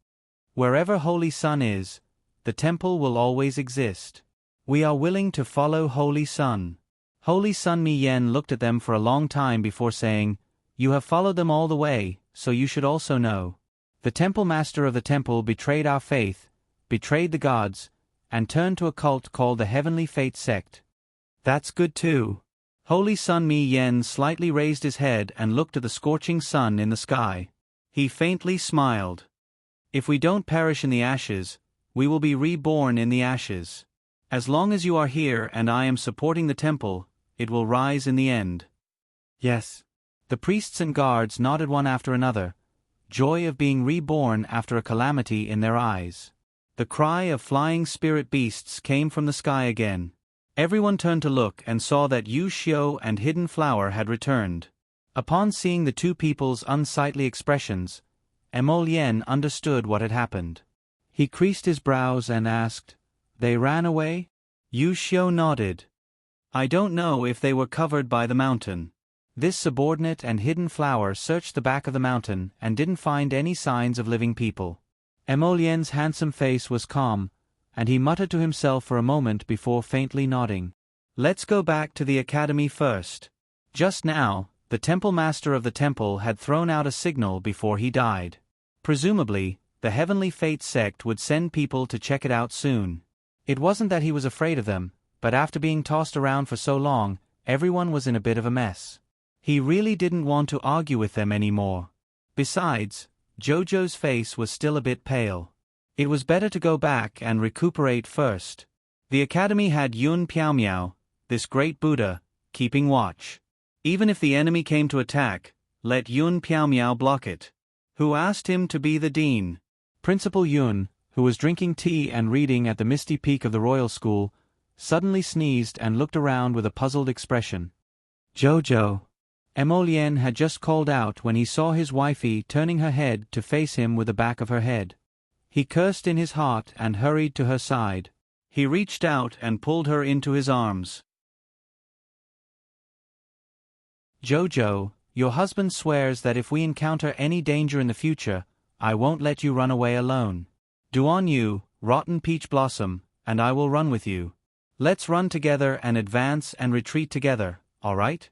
Wherever Holy Sun is, the temple will always exist. We are willing to follow Holy Sun. Holy Sun Mi Yen looked at them for a long time before saying, "You have followed them all the way, so you should also know. The temple master of the temple betrayed our faith, betrayed the gods, and turned to a cult called the Heavenly Fate sect. That's good too." Holy Sun Mi Yen slightly raised his head and looked at the scorching sun in the sky. He faintly smiled. "If we don't perish in the ashes, we will be reborn in the ashes. As long as you are here and I am supporting the temple, it will rise in the end." "Yes." The priests and guards nodded one after another, joy of being reborn after a calamity in their eyes. The cry of flying spirit beasts came from the sky again. Everyone turned to look and saw that Yu Xiu and Hidden Flower had returned. Upon seeing the 2 people's unsightly expressions, Emolien understood what had happened. He creased his brows and asked, "They ran away?" Yu Xiu nodded. "I don't know if they were covered by the mountain." This subordinate and Hidden Flower searched the back of the mountain and didn't find any signs of living people. Emolien's handsome face was calm, and he muttered to himself for a moment before faintly nodding. "Let's go back to the academy first." Just now, the temple master of the temple had thrown out a signal before he died. Presumably, the Heavenly Fate sect would send people to check it out soon. It wasn't that he was afraid of them, but after being tossed around for so long, everyone was in a bit of a mess. He really didn't want to argue with them anymore. Besides, Jojo's face was still a bit pale. It was better to go back and recuperate first. The academy had Yun Piaomiao, this great Buddha, keeping watch. Even if the enemy came to attack, let Yun Piaomiao block it. Who asked him to be the dean? Principal Yun, who was drinking tea and reading at the misty peak of the royal school, suddenly sneezed and looked around with a puzzled expression. "Jojo," Emolien had just called out when he saw his wifey turning her head to face him with the back of her head. He cursed in his heart and hurried to her side. He reached out and pulled her into his arms. "Jojo, your husband swears that if we encounter any danger in the future, I won't let you run away alone. Duan Yu, Rotten Peach Blossom, and I will run with you. Let's run together and advance and retreat together, all right?"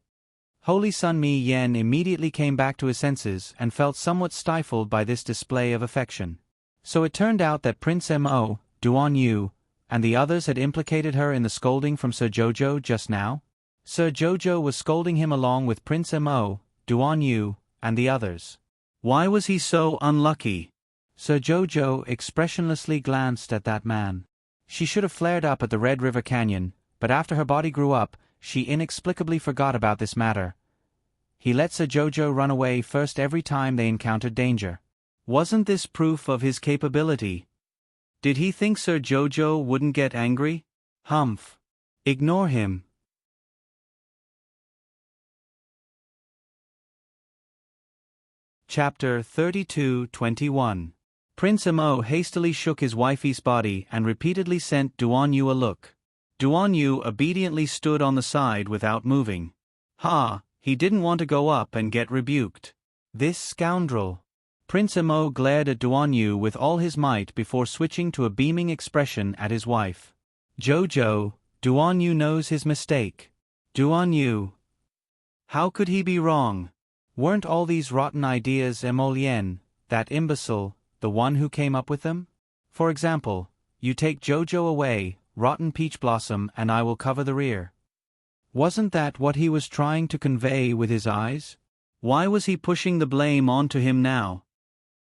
Holy Sun Mi Yen immediately came back to his senses and felt somewhat stifled by this display of affection. So it turned out that Prince Mo, Duan Yu, and the others had implicated her in the scolding from Sir Jojo just now? Sir Jojo was scolding him along with Prince Mo, Duan Yu, and the others. Why was he so unlucky? Sir Jojo expressionlessly glanced at that man. She should have flared up at the Red River Canyon, but after her body grew up, she inexplicably forgot about this matter. He let Sir Jojo run away first every time they encountered danger. Wasn't this proof of his capability? Did he think Sir Jojo wouldn't get angry? Humph. Ignore him. Chapter 32:21. Prince Mo hastily shook his wifey's body and repeatedly sent Duan Yu a look. Duan Yu obediently stood on the side without moving. He didn't want to go up and get rebuked. This scoundrel. Prince Mo glared at Duan Yu with all his might before switching to a beaming expression at his wife. "Jojo, Duan Yu knows his mistake." Duan Yu. How could he be wrong? Weren't all these rotten ideas Emolien, that imbecile, the one who came up with them? For example, you take Jojo away, Rotten Peach Blossom, and I will cover the rear. Wasn't that what he was trying to convey with his eyes? Why was he pushing the blame onto him now?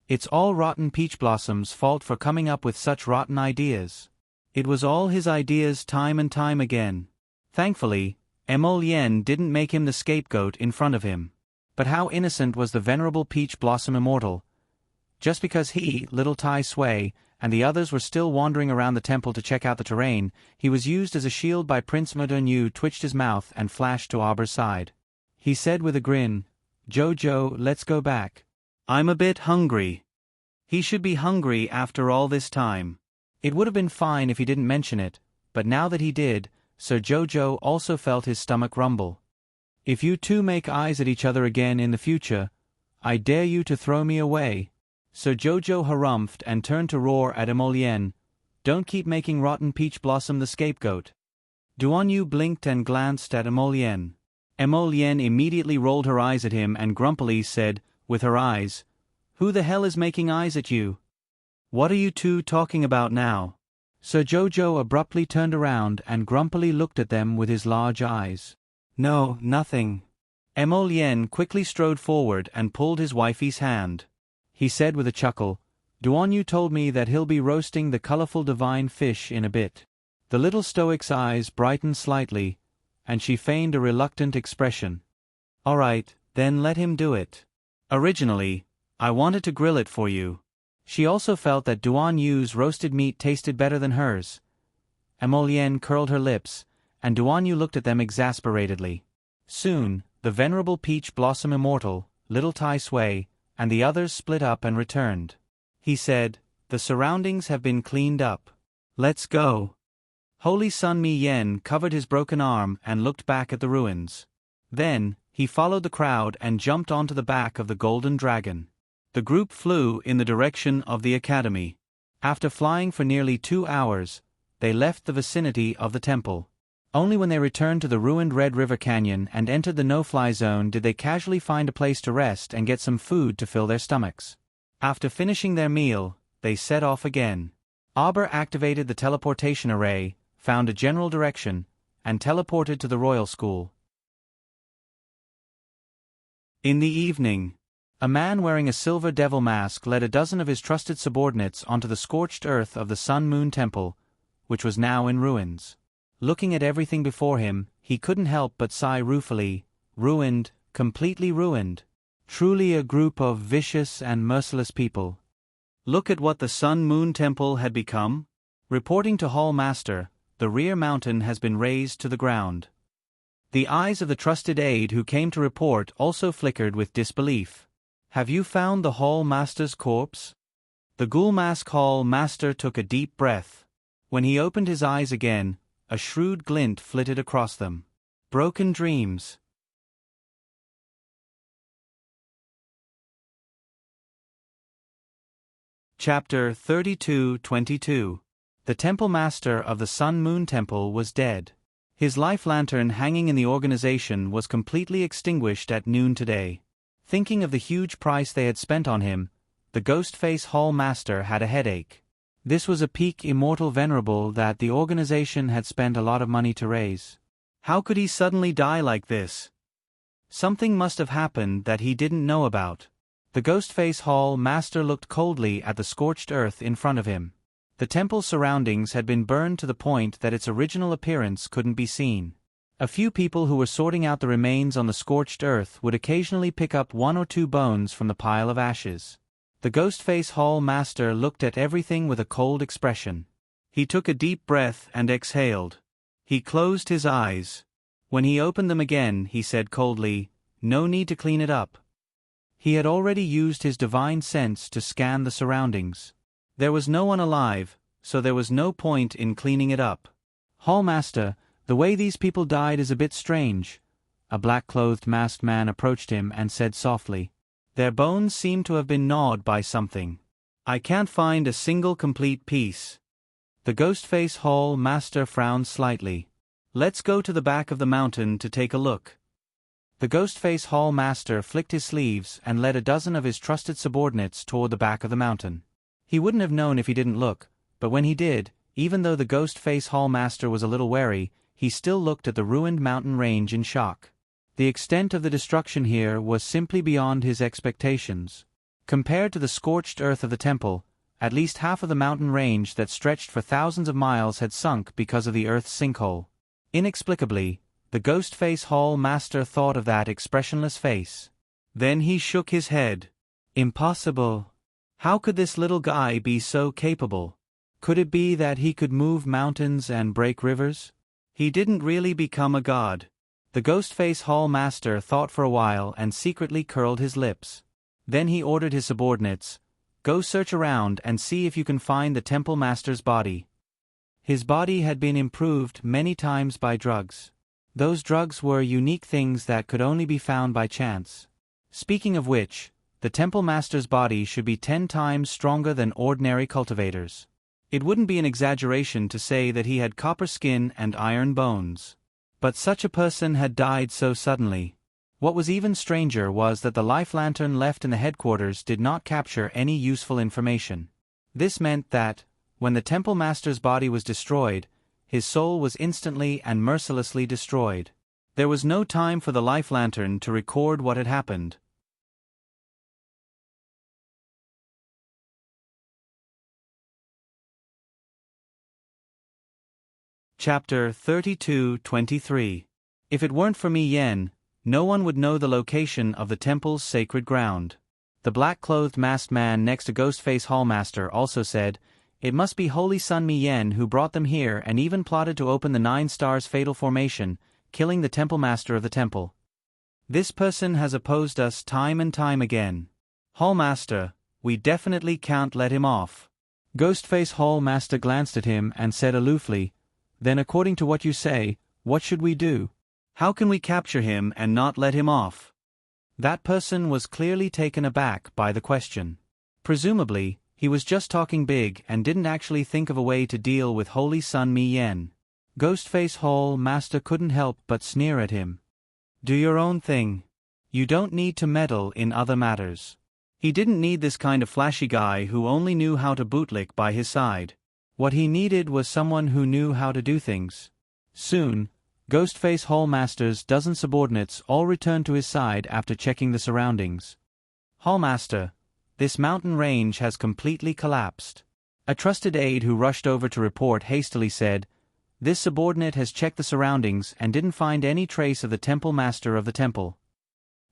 It's all rotten Peach Blossom's fault for coming up with such rotten ideas. It was all his ideas time and time again. Thankfully, Emolien didn't make him the scapegoat in front of him. But how innocent was the venerable Peach Blossom Immortal. Just because he, little Tai Sui, and the others were still wandering around the temple to check out the terrain, he was used as a shield by Prince Modenu twitched his mouth and flashed to Auber's side. He said with a grin, "Jojo, let's go back. I'm a bit hungry." He should be hungry after all this time. It would have been fine if he didn't mention it, but now that he did, Sir Jojo also felt his stomach rumble. "If you two make eyes at each other again in the future, I dare you to throw me away." Sir Jojo harumphed and turned to roar at Emolien, "Don't keep making rotten Peach Blossom the scapegoat." Duan Yu blinked and glanced at Emolien. Emolien immediately rolled her eyes at him and grumpily said, with her eyes, "Who the hell is making eyes at you? What are you two talking about now?" Sir Jojo abruptly turned around and grumpily looked at them with his large eyes. "No, nothing." Emolien quickly strode forward and pulled his wifey's hand. He said with a chuckle, "Duan Yu told me that he'll be roasting the colorful divine fish in a bit." The little stoic's eyes brightened slightly, and she feigned a reluctant expression. "All right, then let him do it. Originally, I wanted to grill it for you." She also felt that Duan Yu's roasted meat tasted better than hers. Emolien curled her lips, and Duan Yu looked at them exasperatedly. Soon, the venerable Peach Blossom Immortal, little Tai Sui, and the others split up and returned. He said, "The surroundings have been cleaned up. Let's go." Holy Sun Mi Yen covered his broken arm and looked back at the ruins. Then, he followed the crowd and jumped onto the back of the golden dragon. The group flew in the direction of the academy. After flying for nearly 2 hours, they left the vicinity of the temple. Only when they returned to the ruined Red River Canyon and entered the no-fly zone did they casually find a place to rest and get some food to fill their stomachs. After finishing their meal, they set off again. Auber activated the teleportation array, found a general direction, and teleported to the royal school. In the evening, a man wearing a silver devil mask led a dozen of his trusted subordinates onto the scorched earth of the Sun Moon Temple, which was now in ruins. Looking at everything before him, he couldn't help but sigh ruefully, ruined, completely ruined. Truly a group of vicious and merciless people. Look at what the Sun Moon Temple had become. Reporting to Hall Master, the rear mountain has been razed to the ground. The eyes of the trusted aide who came to report also flickered with disbelief. "Have you found the Hall Master's corpse?" The Ghoul Mask Hall Master took a deep breath. When he opened his eyes again, a shrewd glint flitted across them. Broken dreams. Chapter 32-22. The Temple Master of the Sun Moon Temple was dead. His life lantern hanging in the organization was completely extinguished at noon today. Thinking of the huge price they had spent on him, the Ghostface Hall Master had a headache. This was a peak immortal venerable that the organization had spent a lot of money to raise. How could he suddenly die like this? Something must have happened that he didn't know about. The Ghostface Hall Master looked coldly at the scorched earth in front of him. The temple's surroundings had been burned to the point that its original appearance couldn't be seen. A few people who were sorting out the remains on the scorched earth would occasionally pick up 1 or 2 bones from the pile of ashes. The Ghostface Hall Master looked at everything with a cold expression. He took a deep breath and exhaled. He closed his eyes. When he opened them again, he said coldly, "No need to clean it up." He had already used his divine sense to scan the surroundings. There was no one alive, so there was no point in cleaning it up. "Hall Master, the way these people died is a bit strange." A black-clothed masked man approached him and said softly, "Their bones seem to have been gnawed by something. I can't find a single complete piece." The Ghostface Hall Master frowned slightly. "Let's go to the back of the mountain to take a look." The Ghostface Hall Master flicked his sleeves and led a dozen of his trusted subordinates toward the back of the mountain. He wouldn't have known if he didn't look, but when he did, even though the Ghostface Hall Master was a little wary, he still looked at the ruined mountain range in shock. The extent of the destruction here was simply beyond his expectations. Compared to the scorched earth of the temple, at least half of the mountain range that stretched for thousands of miles had sunk because of the earth's sinkhole. Inexplicably, the Ghostface Hall Master thought of that expressionless face. Then he shook his head. Impossible. How could this little guy be so capable? Could it be that he could move mountains and break rivers? He didn't really become a god. The Ghostface Hall Master thought for a while and secretly curled his lips. Then he ordered his subordinates, "Go search around and see if you can find the Temple Master's body." His body had been improved many times by drugs. Those drugs were unique things that could only be found by chance. Speaking of which, the Temple Master's body should be 10 times stronger than ordinary cultivators. It wouldn't be an exaggeration to say that he had copper skin and iron bones. But such a person had died so suddenly. What was even stranger was that the life lantern left in the headquarters did not capture any useful information. This meant that, when the Temple Master's body was destroyed, his soul was instantly and mercilessly destroyed. There was no time for the life lantern to record what had happened. Chapter 32-23. If it weren't for Mi Yen, no one would know the location of the temple's sacred ground. The black-clothed masked man next to Ghostface Hallmaster also said, "It must be Holy Sun Mi Yen who brought them here and even plotted to open the 9 Stars Fatal Formation, killing the Temple Master of the temple. This person has opposed us time and time again. Hallmaster, we definitely can't let him off." Ghostface Hallmaster glanced at him and said aloofly, "Then according to what you say, what should we do? How can we capture him and not let him off?" That person was clearly taken aback by the question. Presumably, he was just talking big and didn't actually think of a way to deal with Holy Sun Mi Yen. Ghostface Hall Master couldn't help but sneer at him. "Do your own thing. You don't need to meddle in other matters." He didn't need this kind of flashy guy who only knew how to bootlick by his side. What he needed was someone who knew how to do things. Soon, Ghostface Hallmaster's dozen subordinates all returned to his side after checking the surroundings. "Hallmaster, this mountain range has completely collapsed." A trusted aide who rushed over to report hastily said, "This subordinate has checked the surroundings and didn't find any trace of the Temple Master of the temple."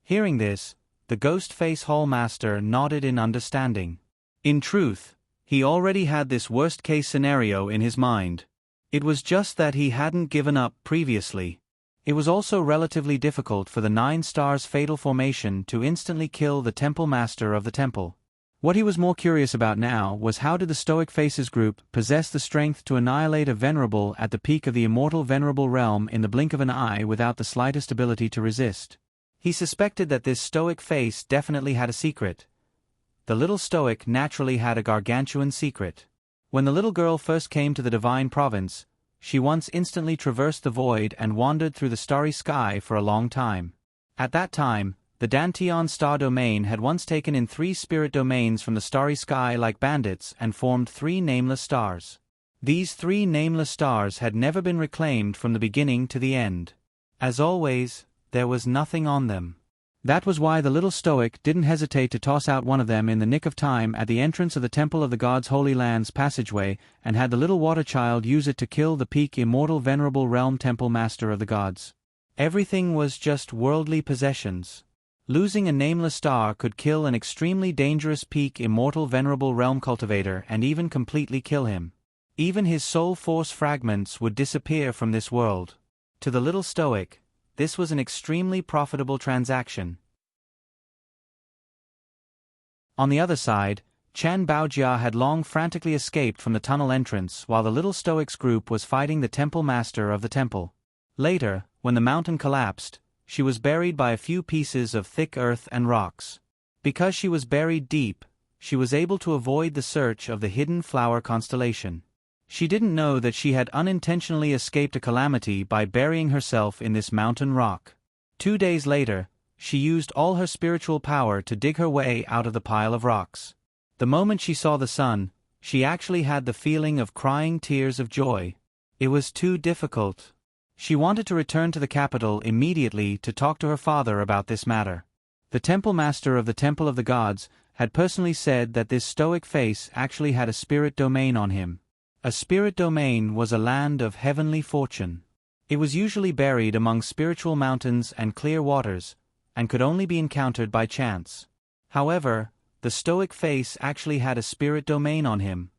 Hearing this, the Ghostface Hallmaster nodded in understanding. In truth, he already had this worst-case scenario in his mind. It was just that he hadn't given up previously. It was also relatively difficult for the 9 Stars Fatal Formation to instantly kill the Temple Master of the temple. What he was more curious about now was how did the Stoic Faces group possess the strength to annihilate a Venerable at the peak of the immortal Venerable realm in the blink of an eye without the slightest ability to resist. He suspected that this Stoic Face definitely had a secret. The little Stoic naturally had a gargantuan secret. When the little girl first came to the Divine Province, she once instantly traversed the void and wandered through the starry sky for a long time. At that time, the Dantian star domain had once taken in 3 spirit domains from the starry sky like bandits and formed 3 nameless stars. These 3 nameless stars had never been reclaimed from the beginning to the end. As always, there was nothing on them. That was why the little Stoic didn't hesitate to toss out one of them in the nick of time at the entrance of the Temple of the Gods' Holy Land's passageway and had the little water child use it to kill the peak immortal Venerable Realm Temple Master of the Gods. Everything was just worldly possessions. Losing a nameless star could kill an extremely dangerous peak immortal Venerable Realm cultivator and even completely kill him. Even his soul force fragments would disappear from this world. To the little Stoic, this was an extremely profitable transaction. On the other side, Chan Baojia had long frantically escaped from the tunnel entrance while the little Stoic's group was fighting the Temple Master of the temple. Later, when the mountain collapsed, she was buried by a few pieces of thick earth and rocks. Because she was buried deep, she was able to avoid the search of the hidden flower constellation. She didn't know that she had unintentionally escaped a calamity by burying herself in this mountain rock. 2 days later, she used all her spiritual power to dig her way out of the pile of rocks. The moment she saw the sun, she actually had the feeling of crying tears of joy. It was too difficult. She wanted to return to the capital immediately to talk to her father about this matter. The Temple Master of the Temple of the Gods, had personally said that this stoic face actually had a spirit domain on him. A spirit domain was a land of heavenly fortune. It was usually buried among spiritual mountains and clear waters, and could only be encountered by chance. However, the stoic face actually had a spirit domain on him.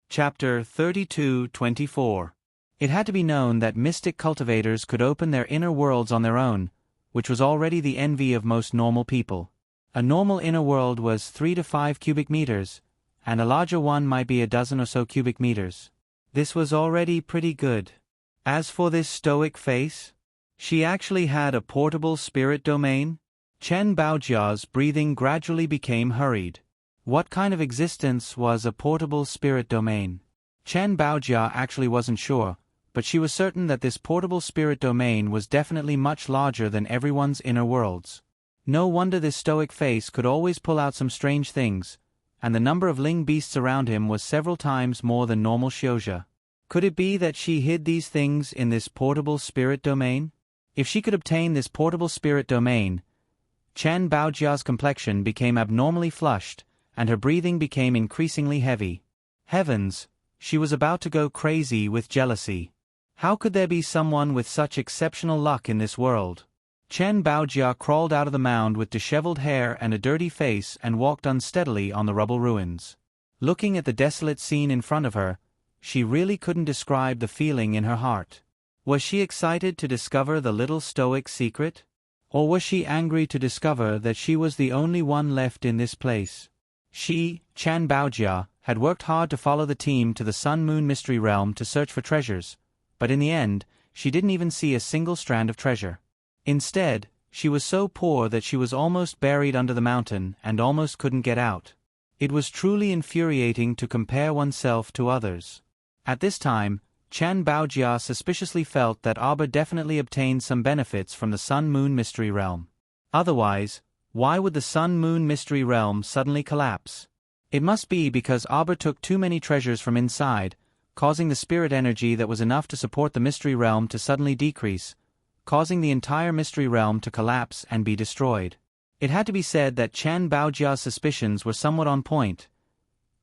Chapter 32-24. It had to be known that mystic cultivators could open their inner worlds on their own, which was already the envy of most normal people. A normal inner world was 3 to 5 cubic meters, and a larger one might be a dozen or so cubic meters. This was already pretty good. As for this stoic face, she actually had a portable spirit domain. Chen Baojia's breathing gradually became hurried. What kind of existence was a portable spirit domain? Chen Baojia actually wasn't sure, but she was certain that this portable spirit domain was definitely much larger than everyone's inner worlds. No wonder this stoic face could always pull out some strange things, and the number of ling beasts around him was several times more than normal Xiuzhe. Could it be that she hid these things in this portable spirit domain? If she could obtain this portable spirit domain, Chen Baojia's complexion became abnormally flushed, and her breathing became increasingly heavy. Heavens, she was about to go crazy with jealousy. How could there be someone with such exceptional luck in this world? Chen Baojia crawled out of the mound with disheveled hair and a dirty face and walked unsteadily on the rubble ruins. Looking at the desolate scene in front of her, she really couldn't describe the feeling in her heart. Was she excited to discover the little stoic secret? Or was she angry to discover that she was the only one left in this place? She, Chen Baojia, had worked hard to follow the team to the Sun-Moon Mystery Realm to search for treasures, but in the end, she didn't even see a single strand of treasure. Instead, she was so poor that she was almost buried under the mountain and almost couldn't get out. It was truly infuriating to compare oneself to others. At this time, Chen Baojia suspiciously felt that Arbor definitely obtained some benefits from the Sun-Moon Mystery Realm. Otherwise, why would the Sun-Moon Mystery Realm suddenly collapse? It must be because Arbor took too many treasures from inside, causing the spirit energy that was enough to support the Mystery Realm to suddenly decrease, causing the entire Mystery Realm to collapse and be destroyed. It had to be said that Chen Baojia's suspicions were somewhat on point.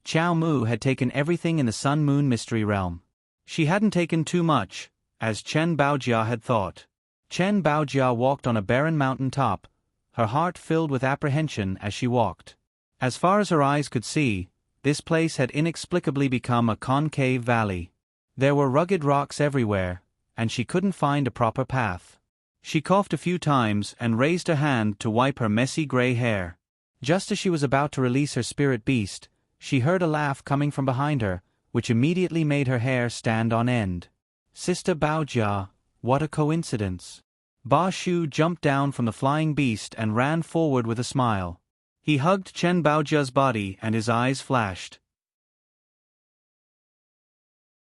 Qiao Mu had taken everything in the Sun-Moon Mystery Realm. She hadn't taken too much, as Chen Baojia had thought. Chen Baojia walked on a barren mountain top, her heart filled with apprehension as she walked. As far as her eyes could see, this place had inexplicably become a concave valley. There were rugged rocks everywhere, and she couldn't find a proper path. She coughed a few times and raised her hand to wipe her messy gray hair. Just as she was about to release her spirit beast, she heard a laugh coming from behind her, which immediately made her hair stand on end. Sister Baojia, what a coincidence. Ba Shu jumped down from the flying beast and ran forward with a smile. He hugged Chen Baojia's body and his eyes flashed.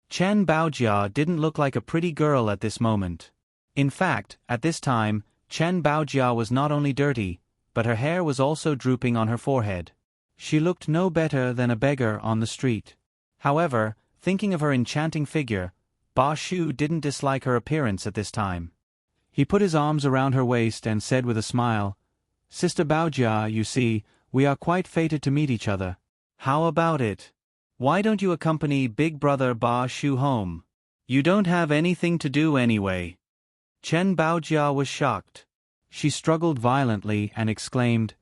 Chen Baojia didn't look like a pretty girl at this moment. In fact, at this time, Chen Baojia was not only dirty, but her hair was also drooping on her forehead. She looked no better than a beggar on the street. However, thinking of her enchanting figure, Ba Shu didn't dislike her appearance at this time. He put his arms around her waist and said with a smile, "Sister Baojia, you see, we are quite fated to meet each other. How about it? Why don't you accompany big brother Ba Shu home? You don't have anything to do anyway." Chen Baojia was shocked. She struggled violently and exclaimed,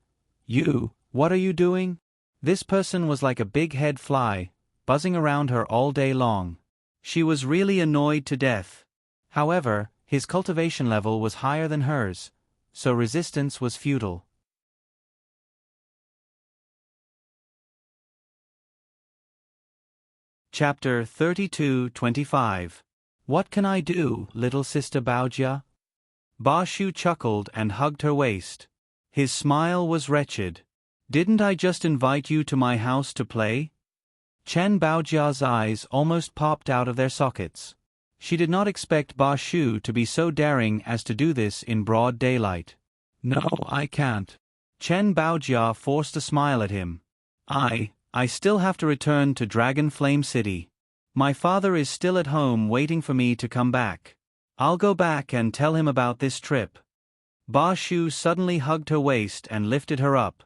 "You, what are you doing?" This person was like a big-head fly, buzzing around her all day long. She was really annoyed to death. However, his cultivation level was higher than hers, so resistance was futile. Chapter 32-25. What can I do, little sister Baojia? Ba Shu chuckled and hugged her waist. His smile was wretched. Didn't I just invite you to my house to play? Chen Baojia's eyes almost popped out of their sockets. She did not expect Ba Shu to be so daring as to do this in broad daylight. No, I can't. Chen Baojia forced a smile at him. I still have to return to Dragon Flame City. My father is still at home waiting for me to come back. I'll go back and tell him about this trip. Ba Shu suddenly hugged her waist and lifted her up.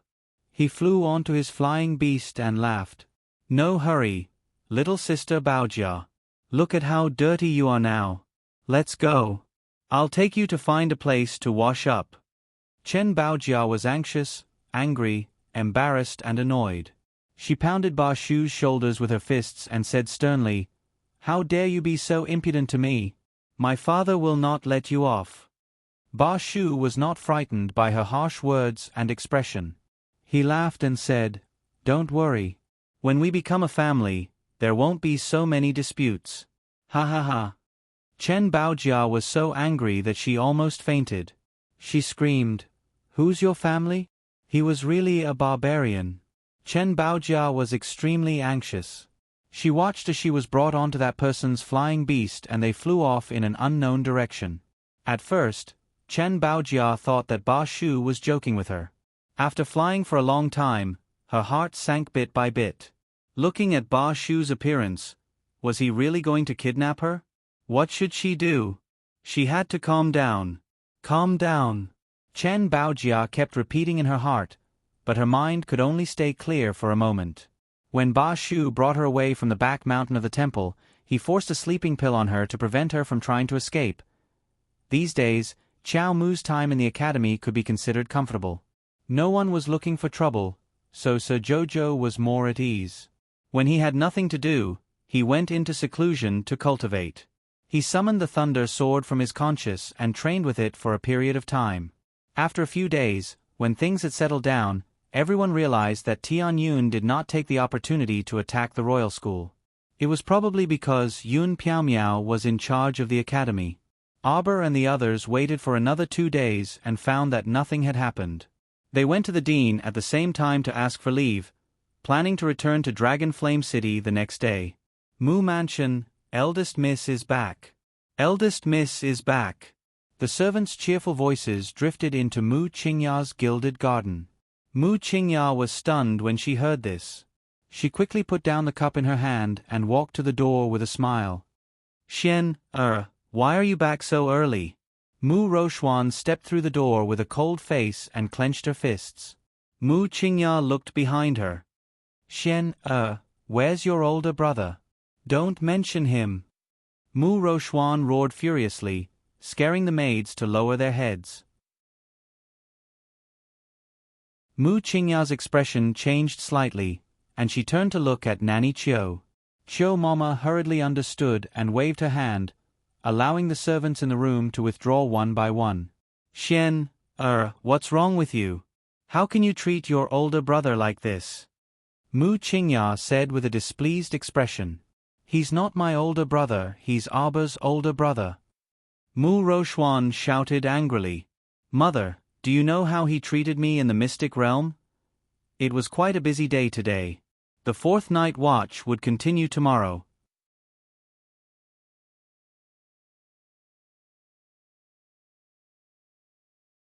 He flew onto his flying beast and laughed. No hurry, little sister Baojia. Look at how dirty you are now. Let's go. I'll take you to find a place to wash up. Chen Baojia was anxious, angry, embarrassed and annoyed. She pounded Ba Shu's shoulders with her fists and said sternly, "How dare you be so impudent to me? My father will not let you off." Ba Shu was not frightened by her harsh words and expression. He laughed and said, "Don't worry. When we become a family, there won't be so many disputes. Ha ha ha." Chen Baojia was so angry that she almost fainted. She screamed, "Who's your family?" He was really a barbarian. Chen Baojia was extremely anxious. She watched as she was brought onto that person's flying beast and they flew off in an unknown direction. At first, Chen Baojia thought that Ba Shu was joking with her. After flying for a long time, her heart sank bit by bit. Looking at Ba Shu's appearance, was he really going to kidnap her? What should she do? She had to calm down. Calm down. Chen Baojia kept repeating in her heart, but her mind could only stay clear for a moment. When Ba Shu brought her away from the back mountain of the temple, he forced a sleeping pill on her to prevent her from trying to escape. These days, Qiao Mu's time in the academy could be considered comfortable. No one was looking for trouble, so Sir Jojo was more at ease. When he had nothing to do, he went into seclusion to cultivate. He summoned the thunder sword from his conscience and trained with it for a period of time. After a few days, when things had settled down, everyone realized that Tian Yun did not take the opportunity to attack the royal school. It was probably because Yun Piaomiao was in charge of the academy. Arbor and the others waited for another 2 days and found that nothing had happened. They went to the dean at the same time to ask for leave, planning to return to Dragon Flame City the next day. Mu Mansion, eldest miss is back. Eldest miss is back. The servants' cheerful voices drifted into Mu Qingya's gilded garden. Mu Qingya was stunned when she heard this. She quickly put down the cup in her hand and walked to the door with a smile. "Xian, why are you back so early?" Mu Rochuan stepped through the door with a cold face and clenched her fists. Mu Qingya looked behind her. "Xian, where's your older brother? Don't mention him." Mu Rochuan roared furiously, scaring the maids to lower their heads. Mu Qingya's expression changed slightly, and she turned to look at Nanny Chiu. Chiu Mama hurriedly understood and waved her hand, allowing the servants in the room to withdraw one by one. "Xian, what's wrong with you? How can you treat your older brother like this?" Mu Qingya said with a displeased expression. "He's not my older brother, he's Arbor's older brother." Mu Rochuan shouted angrily. "Mother, do you know how he treated me in the mystic realm? It was quite a busy day today. The 4th night watch would continue tomorrow."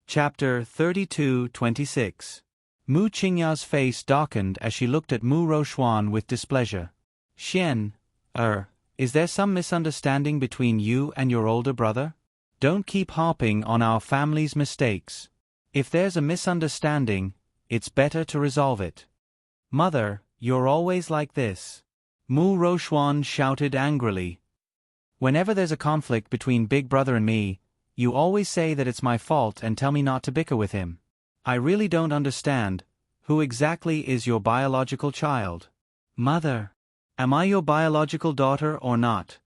Chapter 32-26. Mu Qingya's face darkened as she looked at Mu Rochuan with displeasure. "Xian, is there some misunderstanding between you and your older brother? Don't keep harping on our family's mistakes. If there's a misunderstanding, it's better to resolve it." "Mother, you're always like this." Mu Rochuan shouted angrily. "Whenever there's a conflict between Big Brother and me, you always say that it's my fault and tell me not to bicker with him. I really don't understand. Who exactly is your biological child?" "Mother, am I your biological daughter or not?"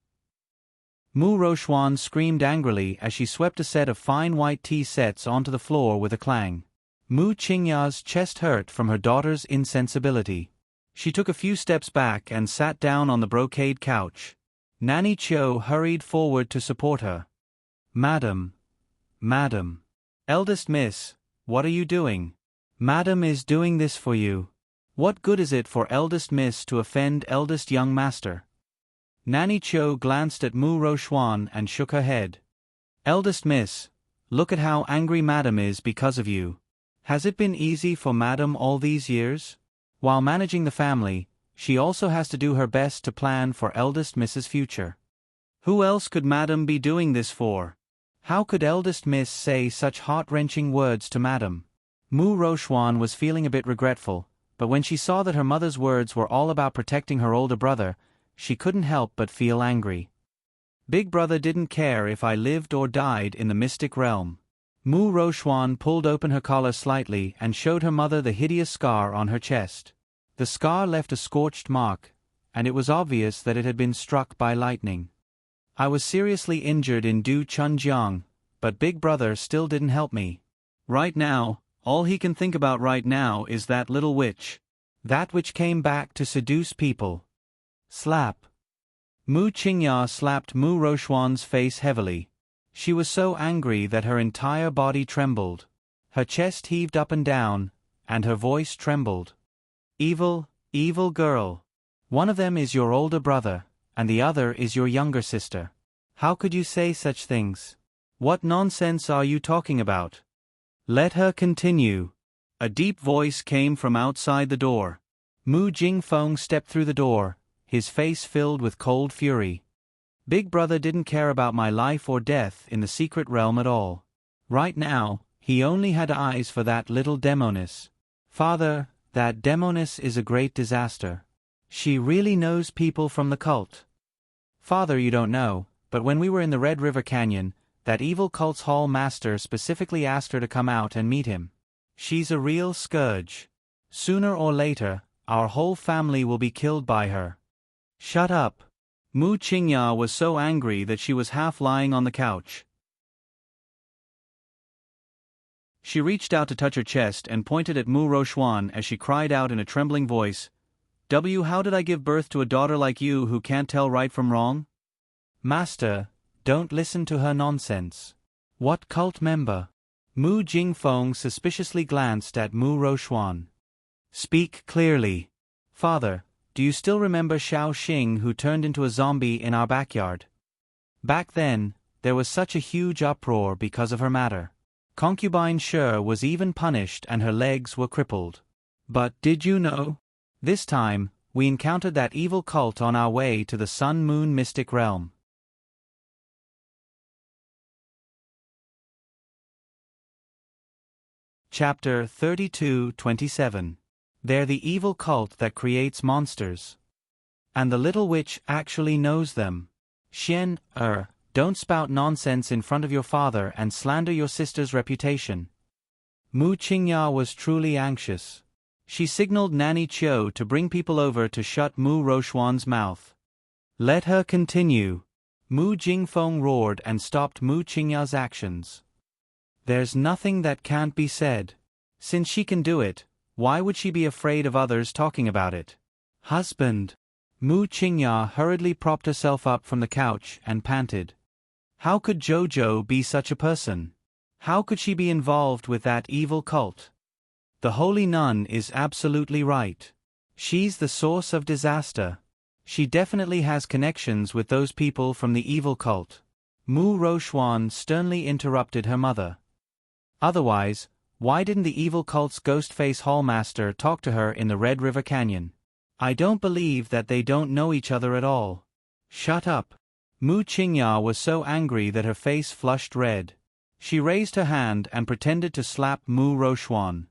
Mu Rochuan screamed angrily as she swept a set of fine white tea sets onto the floor with a clang. Mu Qingya's chest hurt from her daughter's insensibility. She took a few steps back and sat down on the brocade couch. Nanny Chiu hurried forward to support her. "Madam. Eldest miss, what are you doing?" "Madam is doing this for you. What good is it for eldest miss to offend eldest young master?" Nanny Chiu glanced at Mu Rochuan and shook her head. "Eldest miss, look at how angry madam is because of you. Has it been easy for madam all these years? While managing the family, she also has to do her best to plan for eldest miss's future." Who else could Madam be doing this for? How could eldest miss say such heart-wrenching words to Madam? Mu Rochuan was feeling a bit regretful, but when she saw that her mother's words were all about protecting her older brother, she couldn't help but feel angry. Big brother didn't care if I lived or died in the mystic realm. Mu Rochuan pulled open her collar slightly and showed her mother the hideous scar on her chest. The scar left a scorched mark, and it was obvious that it had been struck by lightning. I was seriously injured in Du Chunjiang, but Big Brother still didn't help me. Right now, all he can think about right now is that little witch. That which came back to seduce people. Slap. Mu Qingya slapped Mu Rochuan's face heavily. She was so angry that her entire body trembled. Her chest heaved up and down, and her voice trembled. Evil, evil girl. One of them is your older brother, and the other is your younger sister. How could you say such things? What nonsense are you talking about? Let her continue. A deep voice came from outside the door. Mu Jingfeng stepped through the door, his face filled with cold fury. Big brother didn't care about my life or death in the secret realm at all. Right now, he only had eyes for that little demoness. Father, that demoness is a great disaster. She really knows people from the cult. Father, you don't know, but when we were in the Red River Canyon, that evil cult's hall master specifically asked her to come out and meet him. She's a real scourge. Sooner or later, our whole family will be killed by her. Shut up. Mu Qingya was so angry that she was half lying on the couch. She reached out to touch her chest and pointed at Mu Rochuan as she cried out in a trembling voice, how did I give birth to a daughter like you who can't tell right from wrong? Master, don't listen to her nonsense. What cult member? Mu Jingfeng suspiciously glanced at Mu Rochuan. Speak clearly. Father, do you still remember Xiao Xing who turned into a zombie in our backyard? Back then, there was such a huge uproar because of her matter. Concubine Shi was even punished and her legs were crippled. But did you know? This time, we encountered that evil cult on our way to the Sun-Moon mystic realm. Chapter 32-27. They're the evil cult that creates monsters. And the little witch actually knows them. Xian, don't spout nonsense in front of your father and slander your sister's reputation. Mu Qingya was truly anxious. She signaled Nanny Chiu to bring people over to shut Mu Rochuan's mouth. Let her continue. Mu Jingfeng roared and stopped Mu Qingya's actions. There's nothing that can't be said. Since she can do it, why would she be afraid of others talking about it? Husband. Mu Qingya hurriedly propped herself up from the couch and panted. How could Jojo be such a person? How could she be involved with that evil cult? The holy nun is absolutely right. She's the source of disaster. She definitely has connections with those people from the evil cult. Mu Rochuan sternly interrupted her mother. Otherwise, why didn't the evil cult's Ghostface Hallmaster talk to her in the Red River Canyon? I don't believe that they don't know each other at all. Shut up. Mu Qingya was so angry that her face flushed red. She raised her hand and pretended to slap Mu Rochuan.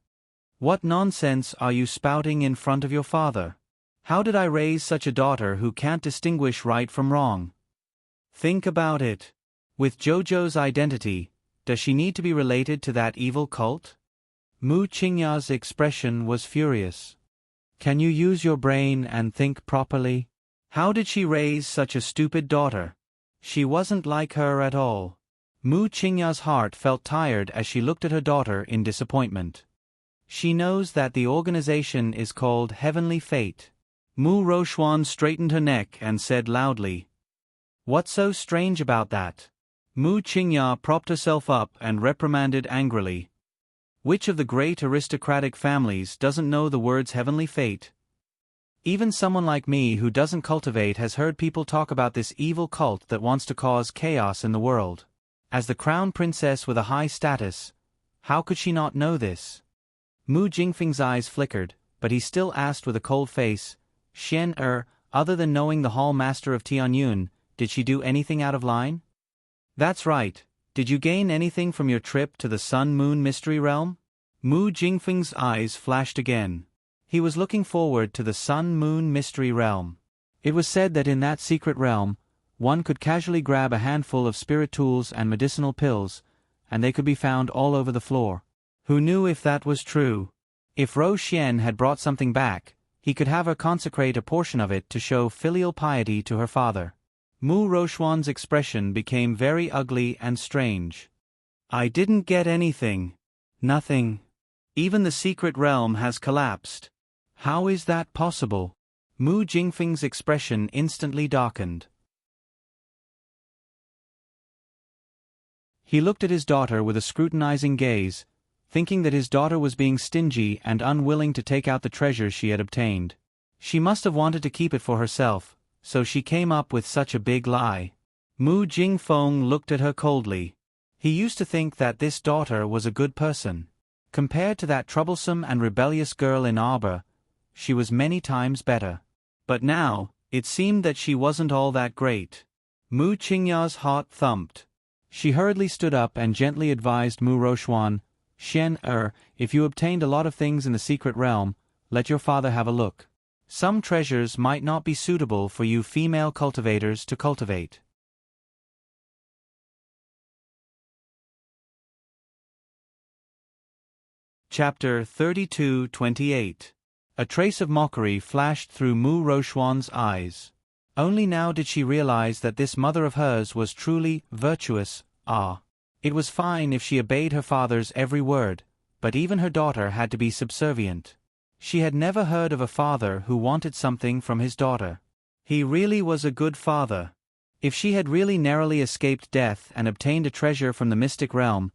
What nonsense are you spouting in front of your father? How did I raise such a daughter who can't distinguish right from wrong? Think about it. With Jojo's identity, does she need to be related to that evil cult? Mu Qingya's expression was furious. Can you use your brain and think properly? How did she raise such a stupid daughter? She wasn't like her at all. Mu Qingya's heart felt tired as she looked at her daughter in disappointment. She knows that the organization is called Heavenly Fate. Mu Rochuan straightened her neck and said loudly, What's so strange about that? Mu Qingya propped herself up and reprimanded angrily. Which of the great aristocratic families doesn't know the words Heavenly Fate? Even someone like me who doesn't cultivate has heard people talk about this evil cult that wants to cause chaos in the world. As the crown princess with a high status, how could she not know this? Mu Jingfeng's eyes flickered, but he still asked with a cold face, Xian other than knowing the hall master of Tianyun, Did she do anything out of line? That's right. Did you gain anything from your trip to the Sun-Moon Mystery Realm? Mu Jingfeng's eyes flashed again. He was looking forward to the Sun-Moon Mystery Realm. It was said that in that secret realm, one could casually grab a handful of spirit tools and medicinal pills, and they could be found all over the floor. Who knew if that was true? If Ro Xian had brought something back, he could have her consecrate a portion of it to show filial piety to her father. Mu Roxuan's expression became very ugly and strange. I didn't get anything. Nothing. Even the secret realm has collapsed. How is that possible? Mu Jingfeng's expression instantly darkened. He looked at his daughter with a scrutinizing gaze, thinking that his daughter was being stingy and unwilling to take out the treasure she had obtained. She must have wanted to keep it for herself, so she came up with such a big lie. Mu Jingfeng looked at her coldly. He used to think that this daughter was a good person. Compared to that troublesome and rebellious girl in Arbor, she was many times better. But now, it seemed that she wasn't all that great. Mu Qingya's heart thumped. She hurriedly stood up and gently advised Mu Roxuan, if you obtained a lot of things in the secret realm, let your father have a look. Some treasures might not be suitable for you female cultivators to cultivate. Chapter 32:28. A trace of mockery flashed through Mu Roxuan's eyes. Only now did she realize that this mother of hers was truly virtuous. It was fine if she obeyed her father's every word, but even her daughter had to be subservient. She had never heard of a father who wanted something from his daughter. He really was a good father. If she had really narrowly escaped death and obtained a treasure from the mystic realm,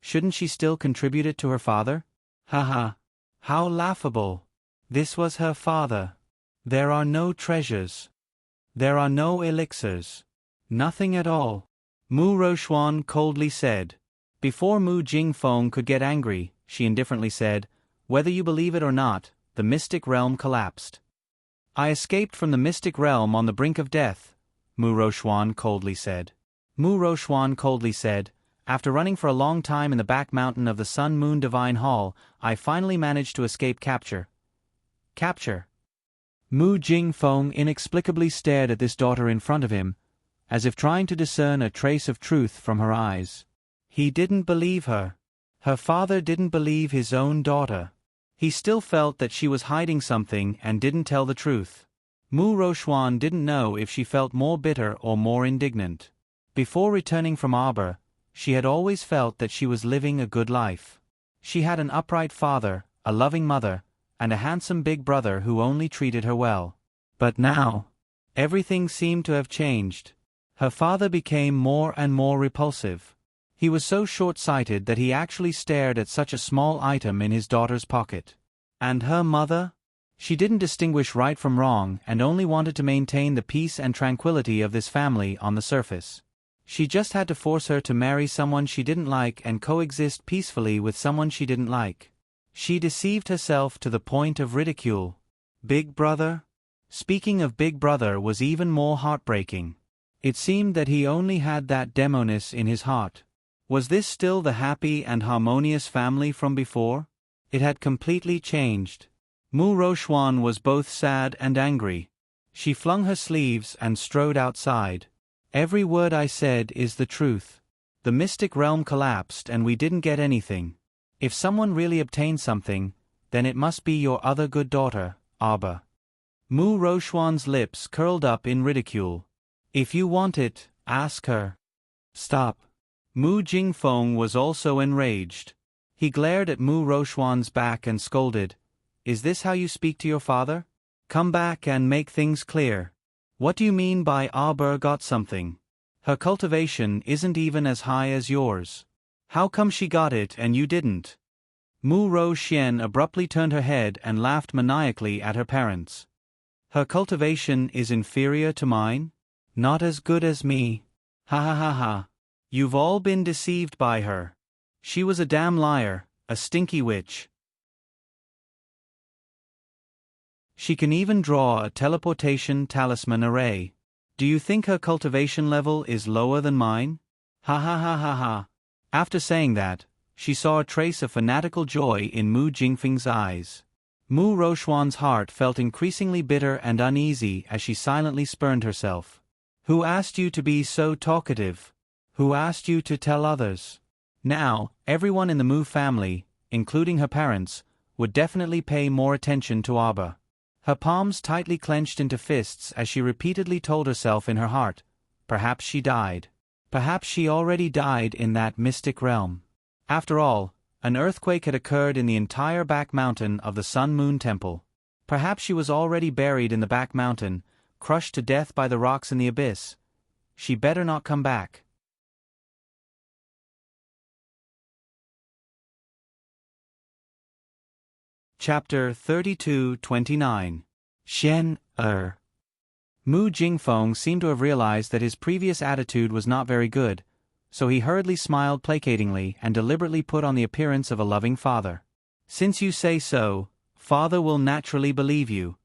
shouldn't she still contribute it to her father? Haha. How laughable. This was her father. There are no treasures. There are no elixirs. Nothing at all. Mu Roxuan coldly said. Before Mu Jingfeng could get angry, she indifferently said, whether you believe it or not, the mystic realm collapsed. I escaped from the mystic realm on the brink of death, Mu Roxuan coldly said. Mu Roxuan coldly said, after running for a long time in the back mountain of the Sun-Moon Divine Hall, I finally managed to escape capture. Capture? Mu Jingfeng inexplicably stared at this daughter in front of him, as if trying to discern a trace of truth from her eyes. He didn't believe her. Her father didn't believe his own daughter. He still felt that she was hiding something and didn't tell the truth. Mu Roxuan didn't know if she felt more bitter or more indignant. Before returning from Arbor, she had always felt that she was living a good life. She had an upright father, a loving mother, and a handsome big brother who only treated her well. But now, everything seemed to have changed. Her father became more and more repulsive. He was so short-sighted that he actually stared at such a small item in his daughter's pocket. And her mother? She didn't distinguish right from wrong and only wanted to maintain the peace and tranquility of this family on the surface. She just had to force her to marry someone she didn't like and coexist peacefully with someone she didn't like. She deceived herself to the point of ridicule. Big brother? Speaking of big brother was even more heartbreaking. It seemed that he only had that demoness in his heart. Was this still the happy and harmonious family from before? It had completely changed. Mu Roxuan was both sad and angry. She flung her sleeves and strode outside. Every word I said is the truth. The mystic realm collapsed and we didn't get anything. If someone really obtained something, then it must be your other good daughter, Arbor. Mu Roxuan's lips curled up in ridicule. If you want it, ask her. Stop. Mu Jingfeng was also enraged. He glared at Mu Roxuan's back and scolded, Is this how you speak to your father? Come back and make things clear. What do you mean by Arbor got something? Her cultivation isn't even as high as yours. How come she got it and you didn't? Mu Roxian abruptly turned her head and laughed maniacally at her parents. Her cultivation is inferior to mine? Not as good as me. Ha ha ha ha. You've all been deceived by her. She was a damn liar, a stinky witch. She can even draw a teleportation talisman array. Do you think her cultivation level is lower than mine? Ha ha ha ha ha. After saying that, she saw a trace of fanatical joy in Mu Jingfeng's eyes. Mu Rochuan's heart felt increasingly bitter and uneasy as she silently spurned herself. Who asked you to be so talkative? Who asked you to tell others? Now, everyone in the Mu family, including her parents, would definitely pay more attention to Abba. Her palms tightly clenched into fists as she repeatedly told herself in her heart, perhaps she died. Perhaps she already died in that mystic realm. After all, an earthquake had occurred in the entire back mountain of the Sun Moon Temple. Perhaps she was already buried in the back mountain, crushed to death by the rocks in the abyss. She better not come back. Chapter 32-29. Shen Er. Mu Jingfeng seemed to have realized that his previous attitude was not very good, so he hurriedly smiled placatingly and deliberately put on the appearance of a loving father. Since you say so, father will naturally believe you.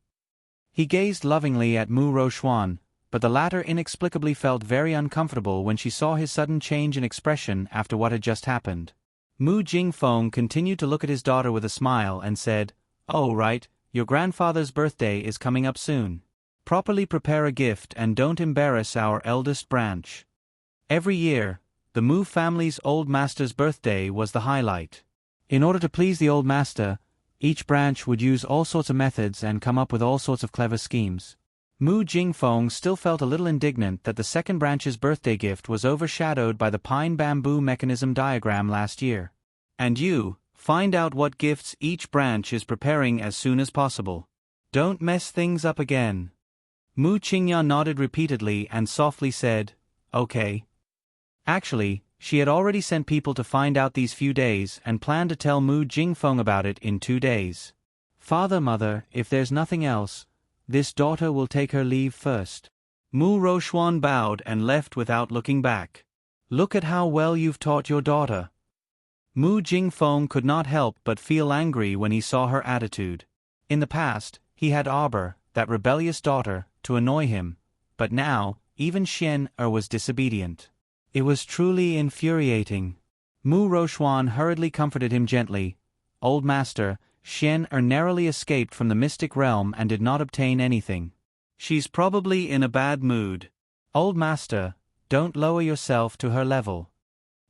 He gazed lovingly at Mu Rochuan, but the latter inexplicably felt very uncomfortable when she saw his sudden change in expression after what had just happened. Mu Jingfeng continued to look at his daughter with a smile and said, "Oh right, your grandfather's birthday is coming up soon. Properly prepare a gift and don't embarrass our eldest branch." Every year, the Mu family's old master's birthday was the highlight. In order to please the old master, each branch would use all sorts of methods and come up with all sorts of clever schemes. Mu Jingfeng still felt a little indignant that the second branch's birthday gift was overshadowed by the pine bamboo mechanism diagram last year. And you, find out what gifts each branch is preparing as soon as possible. Don't mess things up again. Mu Qingya nodded repeatedly and softly said, "Okay." Actually, she had already sent people to find out these few days and planned to tell Mu Jingfeng about it in 2 days. Father, mother, if there's nothing else, this daughter will take her leave first. Mu Rochuan bowed and left without looking back. Look at how well you've taught your daughter. Mu Jingfeng could not help but feel angry when he saw her attitude. In the past, he had Arbor, that rebellious daughter, to annoy him, but now, even Shen Er was disobedient. It was truly infuriating. Mu Rochuan hurriedly comforted him gently. Old master, Shen Er narrowly escaped from the mystic realm and did not obtain anything. She's probably in a bad mood. Old master, don't lower yourself to her level.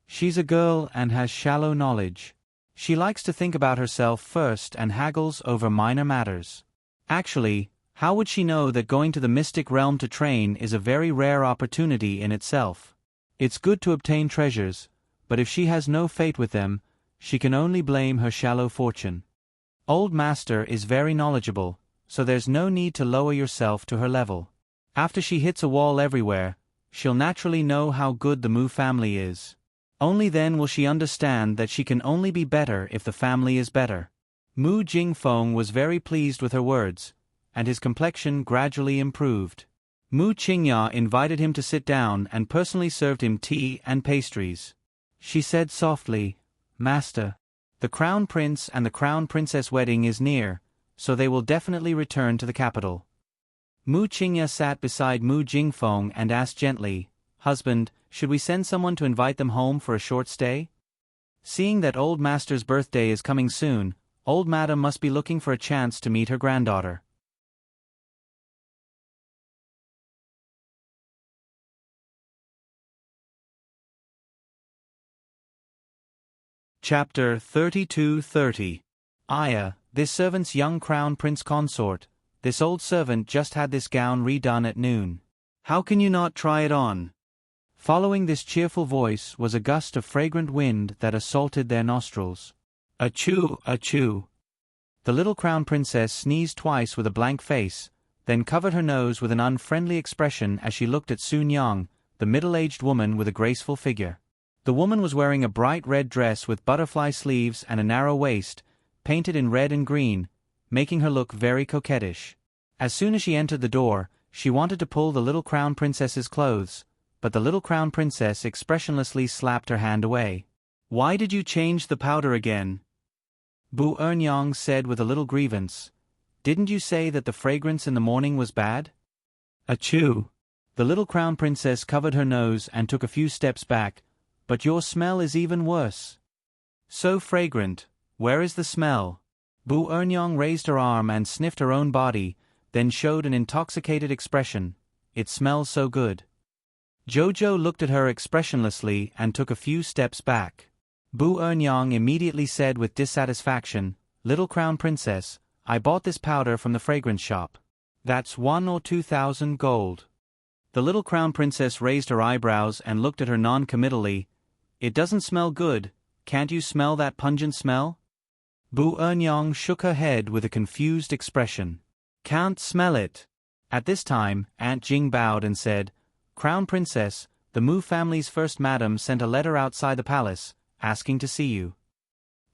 She's a girl and has shallow knowledge. She likes to think about herself first and haggles over minor matters. Actually, how would she know that going to the mystic realm to train is a very rare opportunity in itself? It's good to obtain treasures, but if she has no fate with them, she can only blame her shallow fortune. Old master is very knowledgeable, so there's no need to lower yourself to her level. After she hits a wall everywhere, she'll naturally know how good the Mu family is. Only then will she understand that she can only be better if the family is better. Mu Jingfeng was very pleased with her words, and his complexion gradually improved. Mu Qingya invited him to sit down and personally served him tea and pastries. She said softly, "Master, the Crown Prince and the Crown Princess wedding is near, so they will definitely return to the capital." Mu Qingya sat beside Mu Jingfeng and asked gently, "Husband, should we send someone to invite them home for a short stay?" Seeing that old master's birthday is coming soon, old madam must be looking for a chance to meet her granddaughter. Chapter 32-30. Aya, this servant's young crown prince consort, this old servant just had this gown redone at noon. How can you not try it on? Following this cheerful voice was a gust of fragrant wind that assaulted their nostrils. Achoo, achoo. The little crown princess sneezed twice with a blank face, then covered her nose with an unfriendly expression as she looked at Sun Yang, the middle-aged woman with a graceful figure. The woman was wearing a bright red dress with butterfly sleeves and a narrow waist, painted in red and green, making her look very coquettish. As soon as she entered the door, she wanted to pull the little crown princess's clothes, but the little crown princess expressionlessly slapped her hand away. "Why did you change the powder again?" Bu Ernyang said with a little grievance. "Didn't you say that the fragrance in the morning was bad?" Achoo! The little crown princess covered her nose and took a few steps back. But your smell is even worse. So fragrant, where is the smell? Bu Ernyang raised her arm and sniffed her own body, then showed an intoxicated expression. It smells so good. Jojo looked at her expressionlessly and took a few steps back. Bu Ernyang immediately said with dissatisfaction, Little Crown Princess, I bought this powder from the fragrance shop. That's 1 or 2,000 gold. The little Crown Princess raised her eyebrows and looked at her non-committally. It doesn't smell good, can't you smell that pungent smell? Bu Ernyang shook her head with a confused expression. Can't smell it. At this time, Aunt Jing bowed and said, Crown Princess, the Mu family's first madam sent a letter outside the palace, asking to see you.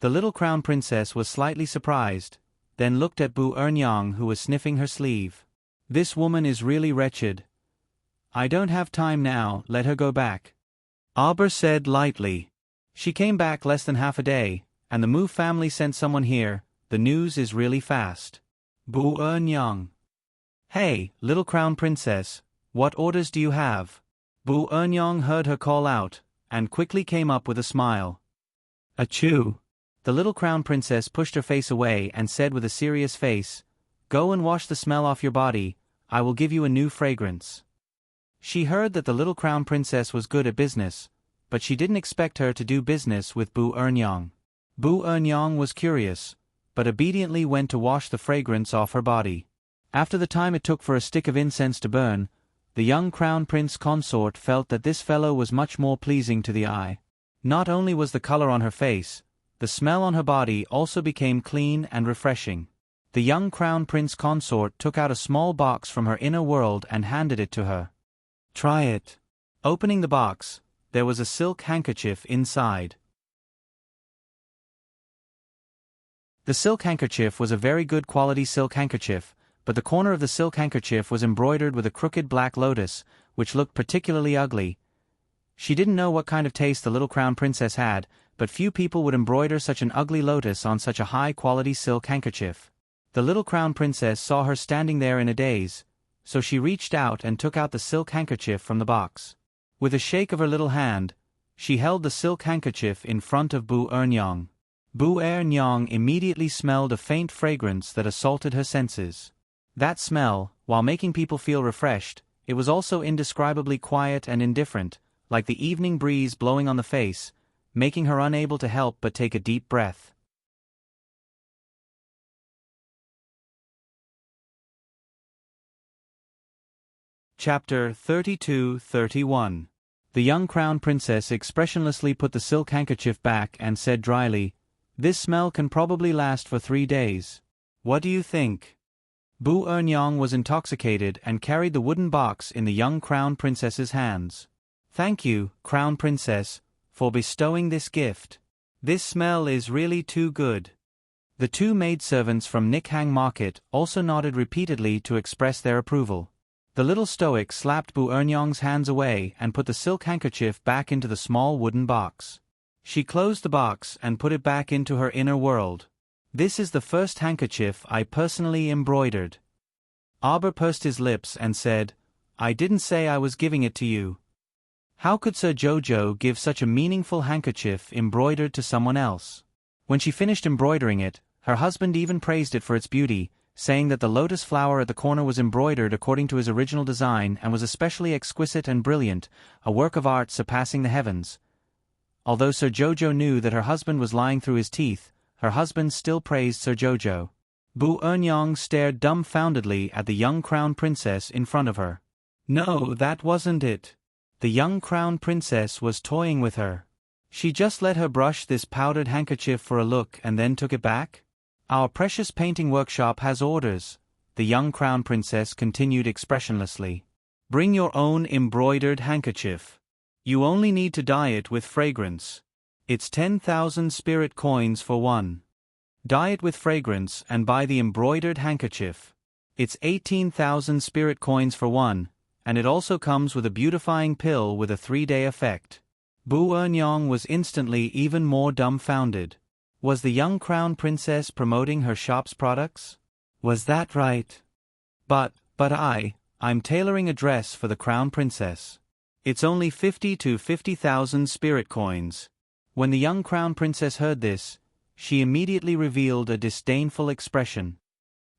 The little Crown Princess was slightly surprised, then looked at Bu Ernyang who was sniffing her sleeve. This woman is really wretched. I don't have time now, let her go back. Aber said lightly. She came back less than half a day, and the Mu family sent someone here. The news is really fast. Bu Ernyang. Hey, little Crown Princess, what orders do you have? Bu Ernyang heard her call out, and quickly came up with a smile. Achoo! The little Crown Princess pushed her face away and said with a serious face, Go and wash the smell off your body, I will give you a new fragrance. She heard that the little Crown Princess was good at business, but she didn't expect her to do business with Bu Ernyang. Bu Ernyang was curious, but obediently went to wash the fragrance off her body. After the time it took for a stick of incense to burn, the young Crown Prince consort felt that this fellow was much more pleasing to the eye. Not only was the color on her face, the smell on her body also became clean and refreshing. The young Crown Prince consort took out a small box from her inner world and handed it to her. Try it. Opening the box, there was a silk handkerchief inside. The silk handkerchief was a very good quality silk handkerchief, but the corner of the silk handkerchief was embroidered with a crooked black lotus, which looked particularly ugly. She didn't know what kind of taste the little Crown Princess had, but few people would embroider such an ugly lotus on such a high-quality silk handkerchief. The little Crown Princess saw her standing there in a daze, so she reached out and took out the silk handkerchief from the box. With a shake of her little hand, she held the silk handkerchief in front of Bu Ernyang. Bu Ernyang immediately smelled a faint fragrance that assaulted her senses. That smell, while making people feel refreshed, it was also indescribably quiet and indifferent, like the evening breeze blowing on the face, making her unable to help but take a deep breath. Chapter 32-31. The young Crown Princess expressionlessly put the silk handkerchief back and said dryly, This smell can probably last for 3 days. What do you think? Bu Ernyang was intoxicated and carried the wooden box in the young Crown Princess's hands. Thank you, Crown Princess, for bestowing this gift. This smell is really too good. The 2 maidservants from Nikhang Market also nodded repeatedly to express their approval. The little stoic slapped Bu Ernyang's hands away and put the silk handkerchief back into the small wooden box. She closed the box and put it back into her inner world. This is the first handkerchief I personally embroidered. Aber pursed his lips and said, I didn't say I was giving it to you. How could Sir Jojo give such a meaningful handkerchief embroidered to someone else? When she finished embroidering it, her husband even praised it for its beauty, saying that the lotus flower at the corner was embroidered according to his original design and was especially exquisite and brilliant, a work of art surpassing the heavens. Although Sir Jojo knew that her husband was lying through his teeth, her husband still praised Sir Jojo. Bu Ernyang stared dumbfoundedly at the young Crown Princess in front of her. No, that wasn't it. The young Crown Princess was toying with her. She just let her brush this powdered handkerchief for a look and then took it back? Our precious painting workshop has orders, the young Crown Princess continued expressionlessly. Bring your own embroidered handkerchief. You only need to dye it with fragrance. It's 10,000 spirit coins for one. Dye it with fragrance and buy the embroidered handkerchief. It's 18,000 spirit coins for one, and it also comes with a beautifying pill with a 3-day effect. Bu Ernyang was instantly even more dumbfounded. Was the young Crown Princess promoting her shop's products? Was that right? But I'm tailoring a dress for the crown princess. It's only 50 to 50,000 spirit coins. When the young crown princess heard this, she immediately revealed a disdainful expression.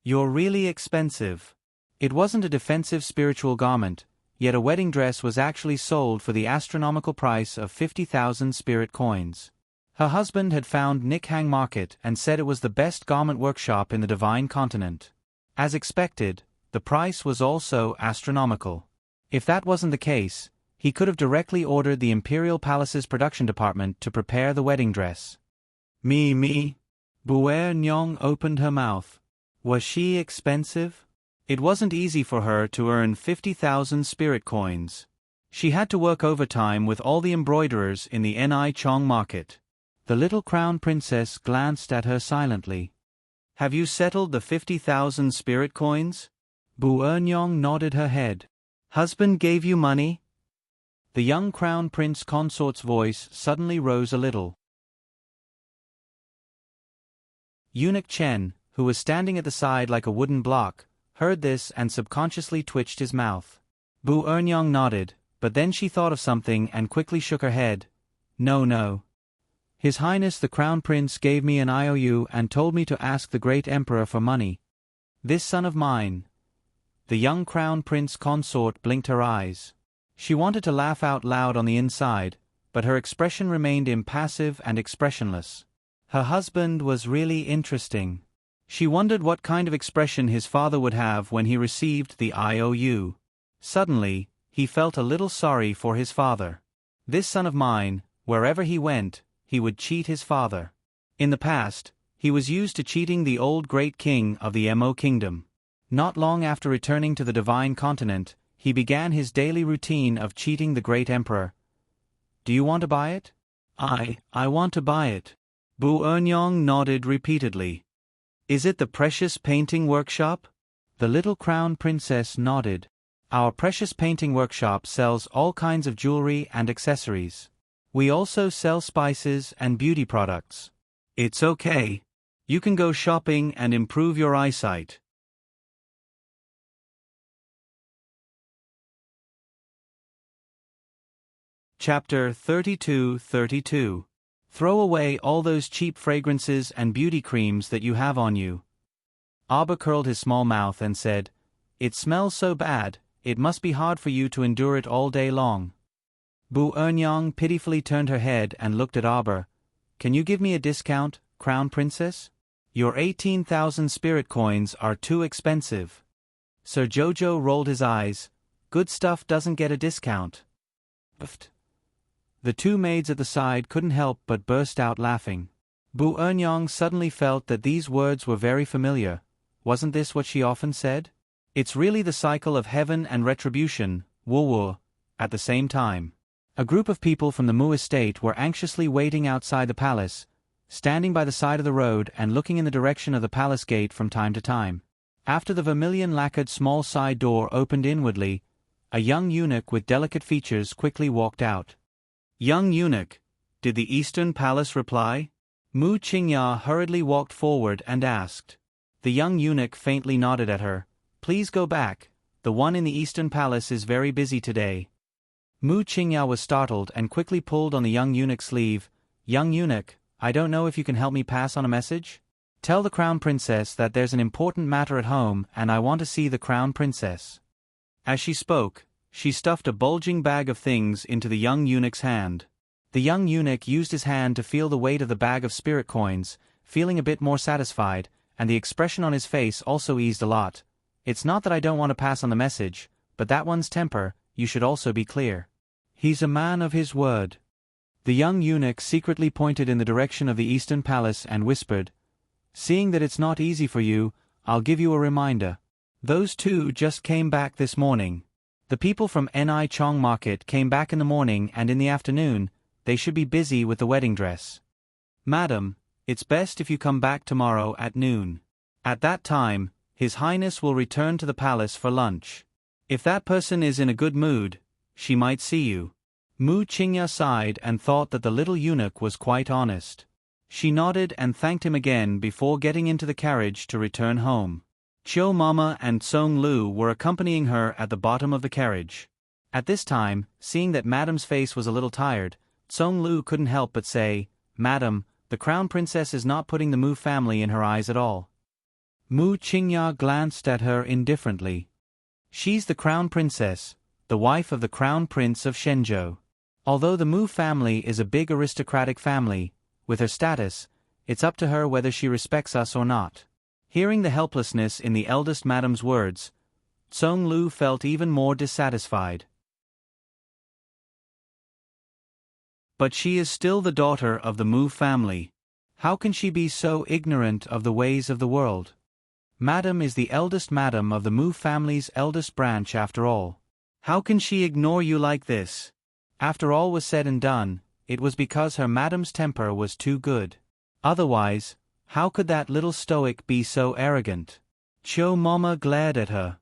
You're really expensive. It wasn't a defensive spiritual garment, yet a wedding dress was actually sold for the astronomical price of 50,000 spirit coins. Her husband had found Nikhang Market and said it was the best garment workshop in the divine continent. As expected, the price was also astronomical. If that wasn't the case, he could have directly ordered the Imperial Palace's production department to prepare the wedding dress. Me. Buer Nyong opened her mouth. Was she expensive? It wasn't easy for her to earn 50,000 spirit coins. She had to work overtime with all the embroiderers in the Ni Chong market. The little crown princess glanced at her silently. Have you settled the 50,000 spirit coins? Bu Ernyong nodded her head. Husband gave you money? The young crown prince consort's voice suddenly rose a little. Eunuch Chen, who was standing at the side like a wooden block, heard this and subconsciously twitched his mouth. Bu Ernyong nodded, but then she thought of something and quickly shook her head. No. His Highness the Crown Prince gave me an IOU and told me to ask the great Emperor for money. This son of mine. The young Crown Prince consort blinked her eyes. She wanted to laugh out loud on the inside, but her expression remained impassive and expressionless. Her husband was really interesting. She wondered what kind of expression his father would have when he received the IOU. Suddenly, he felt a little sorry for his father. This son of mine, wherever he went, he would cheat his father. In the past, he was used to cheating the old great king of the Mo Kingdom. Not long after returning to the divine continent, he began his daily routine of cheating the great emperor. Do you want to buy it? I want to buy it. Bu Ernyong nodded repeatedly. Is it the precious painting workshop? The little crown princess nodded. Our precious painting workshop sells all kinds of jewelry and accessories. We also sell spices and beauty products. It's okay. You can go shopping and improve your eyesight. Chapter 32. Throw away all those cheap fragrances and beauty creams that you have on you. Abba curled his small mouth and said, It smells so bad, it must be hard for you to endure it all day long. Bu Ernyong pitifully turned her head and looked at Abba. Can you give me a discount, Crown Princess? Your 18,000 spirit coins are too expensive. Sir Jojo rolled his eyes. Good stuff doesn't get a discount. Pfft. The two maids at the side couldn't help but burst out laughing. Bu Ernyong suddenly felt that these words were very familiar. Wasn't this what she often said? It's really the cycle of heaven and retribution, Wu, at the same time. A group of people from the Mu estate were anxiously waiting outside the palace, standing by the side of the road and looking in the direction of the palace gate from time to time. After the vermilion lacquered small side door opened inwardly, a young eunuch with delicate features quickly walked out. Young eunuch, did the Eastern Palace reply? Mu Qingya hurriedly walked forward and asked. The young eunuch faintly nodded at her. Please go back, the one in the Eastern Palace is very busy today. Mu Qingya was startled and quickly pulled on the young eunuch's sleeve. Young eunuch, I don't know if you can help me pass on a message? Tell the Crown Princess that there's an important matter at home and I want to see the Crown Princess. As she spoke, she stuffed a bulging bag of things into the young eunuch's hand. The young eunuch used his hand to feel the weight of the bag of spirit coins, feeling a bit more satisfied, and the expression on his face also eased a lot. It's not that I don't want to pass on the message, but that one's temper, you should also be clear. He's a man of his word. The young eunuch secretly pointed in the direction of the Eastern Palace and whispered, Seeing that it's not easy for you, I'll give you a reminder. Those two just came back this morning. The people from Ni Chong Market came back in the morning and in the afternoon, they should be busy with the wedding dress. Madam, it's best if you come back tomorrow at noon. At that time, His Highness will return to the palace for lunch. If that person is in a good mood, she might see you. Mu Qingya sighed and thought that the little eunuch was quite honest. She nodded and thanked him again before getting into the carriage to return home. Chiu Mama and Tsong Lu were accompanying her at the bottom of the carriage. At this time, seeing that Madame's face was a little tired, Tsong Lu couldn't help but say, "Madam, the Crown Princess is not putting the Mu family in her eyes at all." Mu Qingya glanced at her indifferently. "She's the Crown Princess, the wife of the Crown Prince of Shenzhou. Although the Mu family is a big aristocratic family, with her status, it's up to her whether she respects us or not." Hearing the helplessness in the eldest madame's words, Tsong Lu felt even more dissatisfied. But she is still the daughter of the Mu family. How can she be so ignorant of the ways of the world? Madame is the eldest madame of the Mu family's eldest branch after all. How can she ignore you like this? After all was said and done, it was because her madame's temper was too good. Otherwise, how could that little stoic be so arrogant? Chiu Mama glared at her.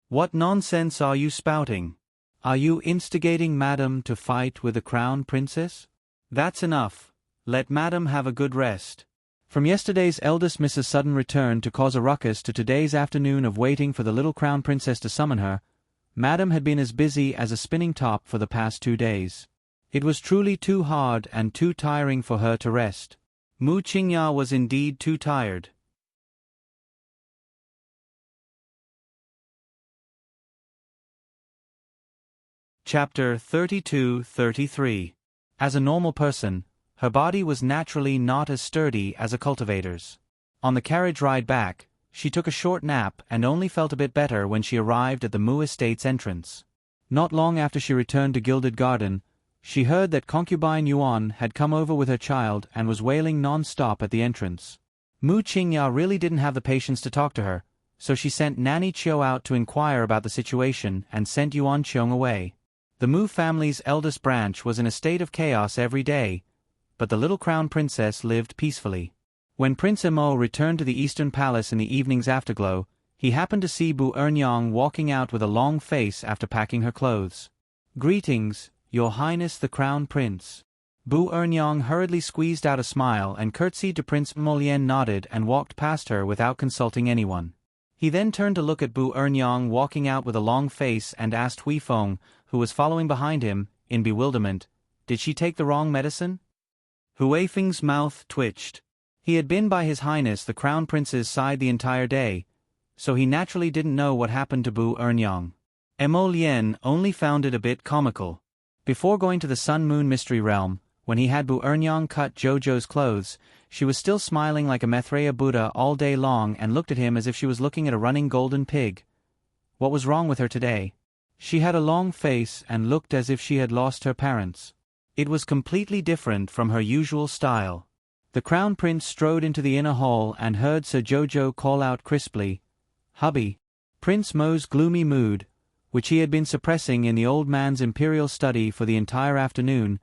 "What nonsense are you spouting? Are you instigating Madame to fight with the Crown Princess? That's enough. Let Madame have a good rest." From yesterday's eldest Mrs. sudden return to cause a ruckus to today's afternoon of waiting for the little Crown Princess to summon her, Madame had been as busy as a spinning top for the past 2 days. It was truly too hard and too tiring for her to rest. Mu Qingya was indeed too tired. Chapter 32-33. As a normal person, her body was naturally not as sturdy as a cultivator's. On the carriage ride back, she took a short nap and only felt a bit better when she arrived at the Mu estate's entrance. Not long after she returned to Gilded Garden, she heard that concubine Yuan had come over with her child and was wailing non-stop at the entrance. Mu Qingya really didn't have the patience to talk to her, so she sent Nanny Chiu out to inquire about the situation and sent Yuan Qiong away. The Mu family's eldest branch was in a state of chaos every day, but the little Crown Princess lived peacefully. When Prince Emo returned to the Eastern Palace in the evening's afterglow, he happened to see Bu Ernyang walking out with a long face after packing her clothes. "Greetings, Your Highness the Crown Prince." Bu Ernyang hurriedly squeezed out a smile and curtsied to Prince Molien, nodded and walked past her without consulting anyone. He then turned to look at Bu Ernyang walking out with a long face and asked Hui Feng, who was following behind him, in bewilderment, "Did she take the wrong medicine?" Hui Feng's mouth twitched. He had been by His Highness the Crown Prince's side the entire day, so he naturally didn't know what happened to Bu Ernyang. Emo Lien only found it a bit comical. Before going to the Sun-Moon Mystery Realm, when he had Bu Ernyang cut Jojo's clothes, she was still smiling like a Maitreya Buddha all day long and looked at him as if she was looking at a running golden pig. What was wrong with her today? She had a long face and looked as if she had lost her parents. It was completely different from her usual style. The Crown Prince strode into the inner hall and heard Sir Jojo call out crisply, "Hubby." Prince Mo's gloomy mood, which he had been suppressing in the old man's imperial study for the entire afternoon,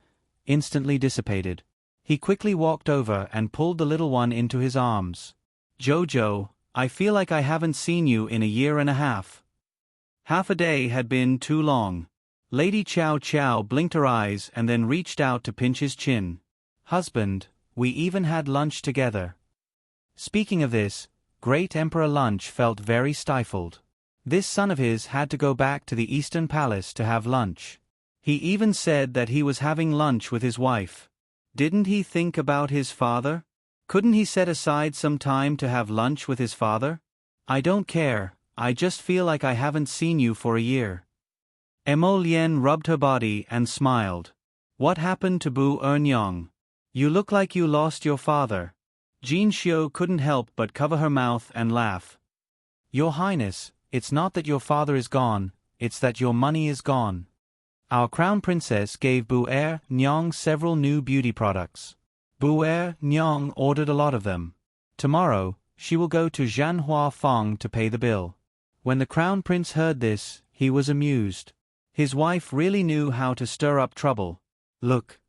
instantly dissipated. He quickly walked over and pulled the little one into his arms. "Jojo, I feel like I haven't seen you in a year and a half." Half a day had been too long. Lady Chow Chow blinked her eyes and then reached out to pinch his chin. "Husband, we even had lunch together." Speaking of this, Great Emperor Lunch felt very stifled. This son of his had to go back to the Eastern Palace to have lunch. He even said that he was having lunch with his wife. Didn't he think about his father? Couldn't he set aside some time to have lunch with his father? "I don't care, I just feel like I haven't seen you for a year." Emo Lien rubbed her body and smiled. "What happened to Bu Ernyang? You look like you lost your father." Jin Xiu couldn't help but cover her mouth and laugh. "Your Highness, it's not that your father is gone, it's that your money is gone. Our Crown Princess gave Bu Ernyang several new beauty products. Bu Ernyang ordered a lot of them. Tomorrow, she will go to Zhanhua Feng to pay the bill." When the Crown Prince heard this, he was amused. His wife really knew how to stir up trouble. Look.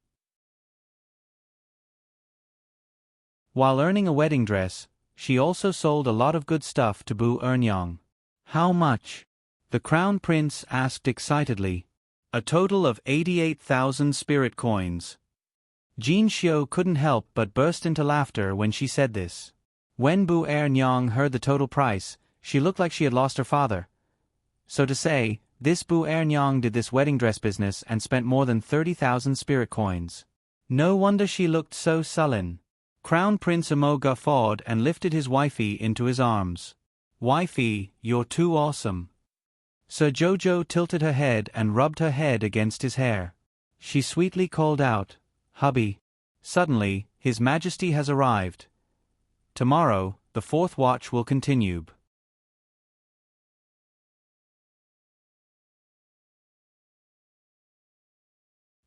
While earning a wedding dress, she also sold a lot of good stuff to Bu Ernyang. "How much?" the Crown Prince asked excitedly. "A total of 88,000 spirit coins." Jin Xiu couldn't help but burst into laughter when she said this. When Bu Ernyang heard the total price, She looked like she had lost her father. So to say, this Bu Ernyang did this wedding dress business and spent more than 30,000 spirit coins. No wonder she looked so sullen. Crown Prince Emo guffawed and lifted his wifey into his arms. Wifey, you're too awesome. Sir Jojo tilted her head and rubbed her head against his hair. She sweetly called out, "Hubby." Suddenly, His Majesty has arrived. Tomorrow, the fourth watch will continue.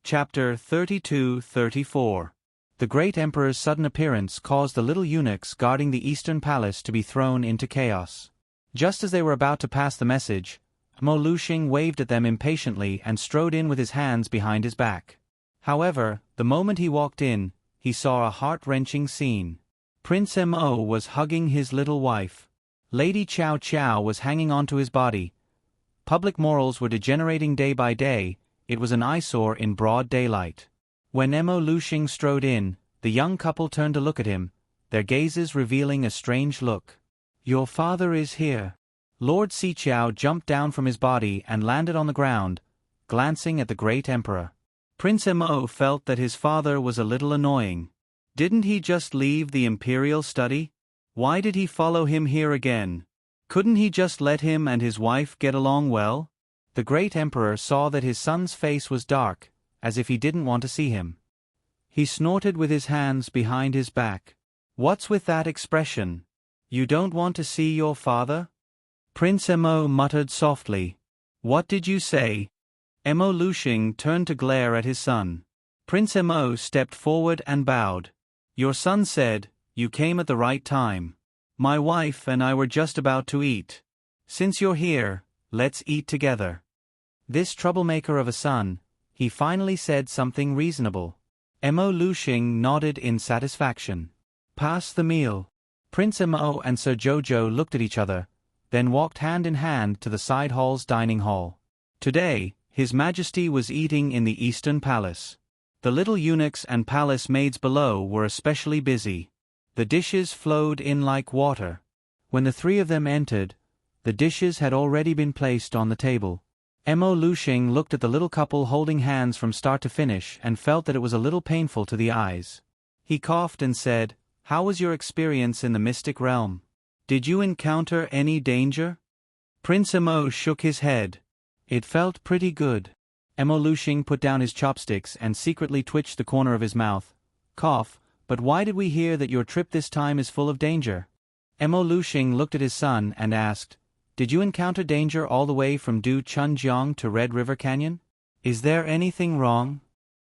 Chapter 32-34. The great emperor's sudden appearance caused the little eunuchs guarding the eastern palace to be thrown into chaos. Just as they were about to pass the message, Mo Luxing waved at them impatiently and strode in with his hands behind his back. However, the moment he walked in, he saw a heart-wrenching scene. Prince Mo was hugging his little wife. Lady Chow Chow was hanging onto his body. Public morals were degenerating day by day. It was an eyesore in broad daylight. When Mo Luxing strode in, the young couple turned to look at him, their gazes revealing a strange look. "Your father is here." Lord Xiqiao jumped down from his body and landed on the ground, glancing at the great emperor. Prince Mo felt that his father was a little annoying. Didn't he just leave the imperial study? Why did he follow him here again? Couldn't he just let him and his wife get along well? The great emperor saw that his son's face was dark, as if he didn't want to see him. He snorted with his hands behind his back. "What's with that expression? You don't want to see your father?" Prince Mo muttered softly. "What did you say?" Mo Luxing turned to glare at his son. Prince Mo stepped forward and bowed. "Your son said, you came at the right time. My wife and I were just about to eat. Since you're here, let's eat together." This troublemaker of a son, he finally said something reasonable. Mo Luxing nodded in satisfaction. "Pass the meal." Prince Mo and Sir Jojo looked at each other, then walked hand in hand to the side hall's dining hall. Today, His Majesty was eating in the Eastern Palace. The little eunuchs and palace maids below were especially busy. The dishes flowed in like water. When the three of them entered, the dishes had already been placed on the table. Mo Luxing looked at the little couple holding hands from start to finish and felt that it was a little painful to the eyes. He coughed and said, "How was your experience in the mystic realm? Did you encounter any danger?" Prince Mo shook his head. "It felt pretty good." Mo Luxing put down his chopsticks and secretly twitched the corner of his mouth. "Cough, but why did we hear that your trip this time is full of danger?" Mo Luxing looked at his son and asked, "Did you encounter danger all the way from Du Chunjiang to Red River Canyon? Is there anything wrong?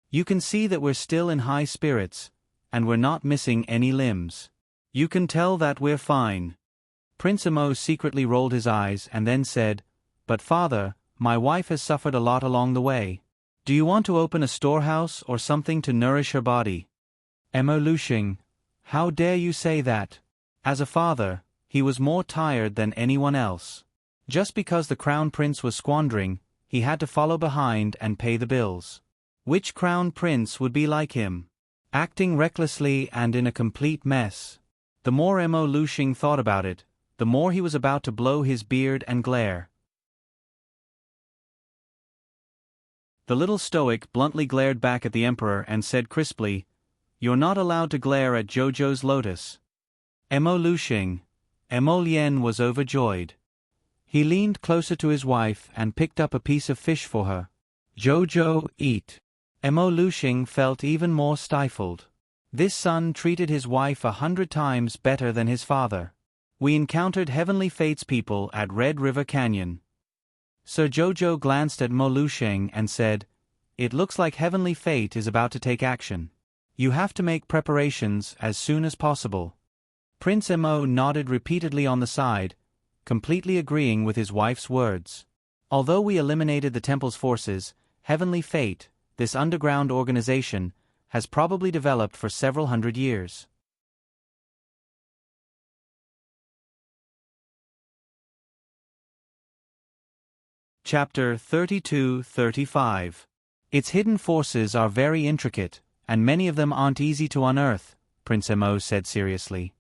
You can see that we're still in high spirits, and we're not missing any limbs. You can tell that we're fine." Prince Mo secretly rolled his eyes and then said, "But father, my wife has suffered a lot along the way. Do you want to open a storehouse or something to nourish her body?" Mo Luxing, "How dare you say that?" As a father, he was more tired than anyone else. Just because the crown prince was squandering, he had to follow behind and pay the bills. Which crown prince would be like him? Acting recklessly and in a complete mess. The more Mo Luxing thought about it, the more he was about to blow his beard and glare. The little stoic bluntly glared back at the emperor and said crisply, "You're not allowed to glare at Jojo's lotus." Mo Luxing, Mo Lien was overjoyed. He leaned closer to his wife and picked up a piece of fish for her. "Jojo, eat." Mo Luxing felt even more stifled. This son treated his wife 100 times better than his father. "We encountered Heavenly Fate's people at Red River Canyon." Sir Jojo glanced at Mo Luxing and said, "It looks like Heavenly Fate is about to take action. You have to make preparations as soon as possible." Prince Mo nodded repeatedly on the side, completely agreeing with his wife's words. Although we eliminated the temple's forces, Heavenly Fate, this underground organization, has probably developed for several hundred years. Chapter 32-35. Its hidden forces are very intricate, and many of them aren't easy to unearth, Prince Mo said seriously.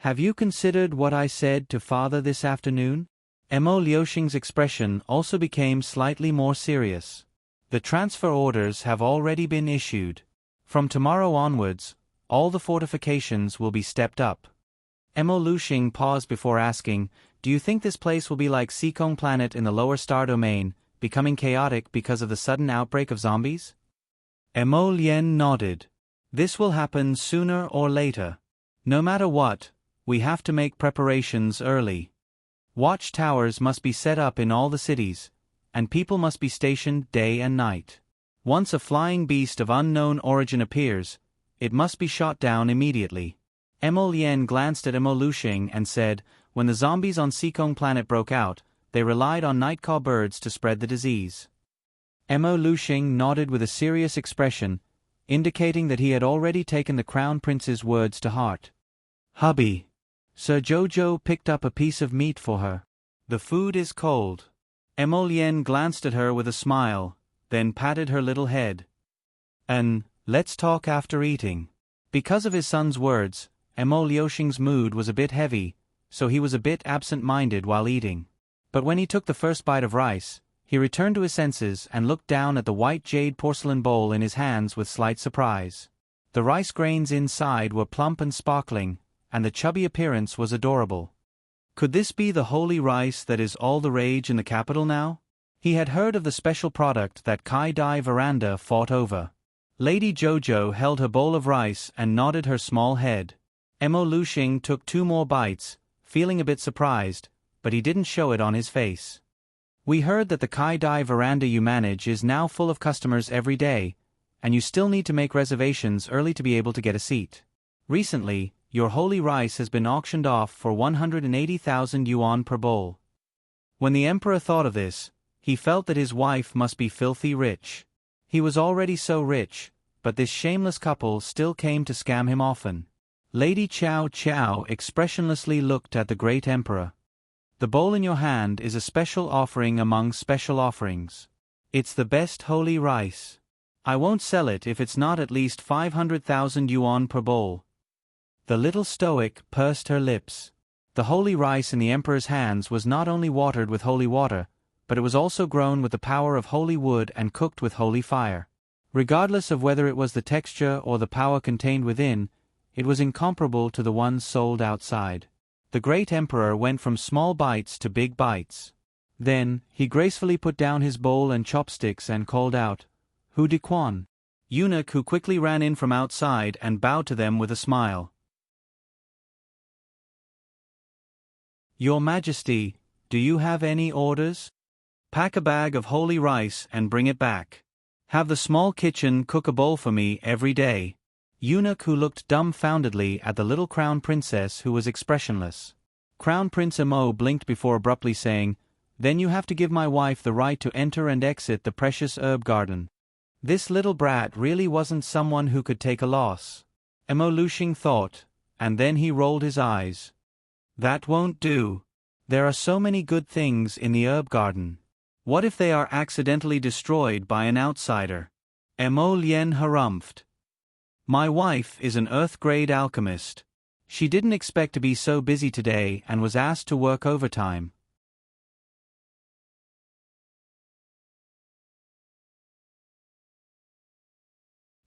Have you considered what I said to father this afternoon? Mo Liuxing's expression also became slightly more serious. The transfer orders have already been issued. From tomorrow onwards, all the fortifications will be stepped up. Mo Liuxing paused before asking, do you think this place will be like Seekong Planet in the lower star domain, becoming chaotic because of the sudden outbreak of zombies? Mo Lien nodded. This will happen sooner or later. No matter what, we have to make preparations early. Watch towers must be set up in all the cities, and people must be stationed day and night. Once a flying beast of unknown origin appears, it must be shot down immediately. Mo Lien glanced at Mo Liuxing and said, when the zombies on Seekong Planet broke out, they relied on nightcaw birds to spread the disease. Mo Liuxing nodded with a serious expression, indicating that he had already taken the Crown Prince's words to heart. Hubby. Sir Jojo picked up a piece of meat for her. The food is cold. Mo Lien glanced at her with a smile, then patted her little head. Let's talk after eating. Because of his son's words, Mo Liuxing's mood was a bit heavy, so he was a bit absent-minded while eating. But when he took the first bite of rice, he returned to his senses and looked down at the white jade porcelain bowl in his hands with slight surprise. The rice grains inside were plump and sparkling, and the chubby appearance was adorable. Could this be the holy rice that is all the rage in the capital now? He had heard of the special product that Kai Dai Veranda fought over. Lady Jojo held her bowl of rice and nodded her small head. Mo Liuxing took 2 more bites, feeling a bit surprised, but he didn't show it on his face. We heard that the Kai Dai Veranda you manage is now full of customers every day, and you still need to make reservations early to be able to get a seat. Recently, your holy rice has been auctioned off for 180,000 yuan per bowl. When the emperor thought of this, he felt that his wife must be filthy rich. He was already so rich, but this shameless couple still came to scam him often. Lady Chow Chow expressionlessly looked at the great emperor. The bowl in your hand is a special offering among special offerings. It's the best holy rice. I won't sell it if it's not at least 500,000 yuan per bowl. The little stoic pursed her lips. The holy rice in the emperor's hands was not only watered with holy water, but it was also grown with the power of holy wood and cooked with holy fire. Regardless of whether it was the texture or the power contained within, it was incomparable to the ones sold outside. The great emperor went from small bites to big bites. Then, he gracefully put down his bowl and chopsticks and called out, "Hu Di Quan?" Eunuch who quickly ran in from outside and bowed to them with a smile. Your Majesty, do you have any orders? Pack a bag of holy rice and bring it back. Have the small kitchen cook a bowl for me every day. Eunuch who looked dumbfoundedly at the little crown princess who was expressionless. Crown Prince Mo blinked before abruptly saying, "Then you have to give my wife the right to enter and exit the precious herb garden." This little brat really wasn't someone who could take a loss. Mo Liuxing thought, and then he rolled his eyes. That won't do. There are so many good things in the herb garden. What if they are accidentally destroyed by an outsider? Mo Lien harumphed. My wife is an Earth-grade alchemist. She didn't expect to be so busy today and was asked to work overtime.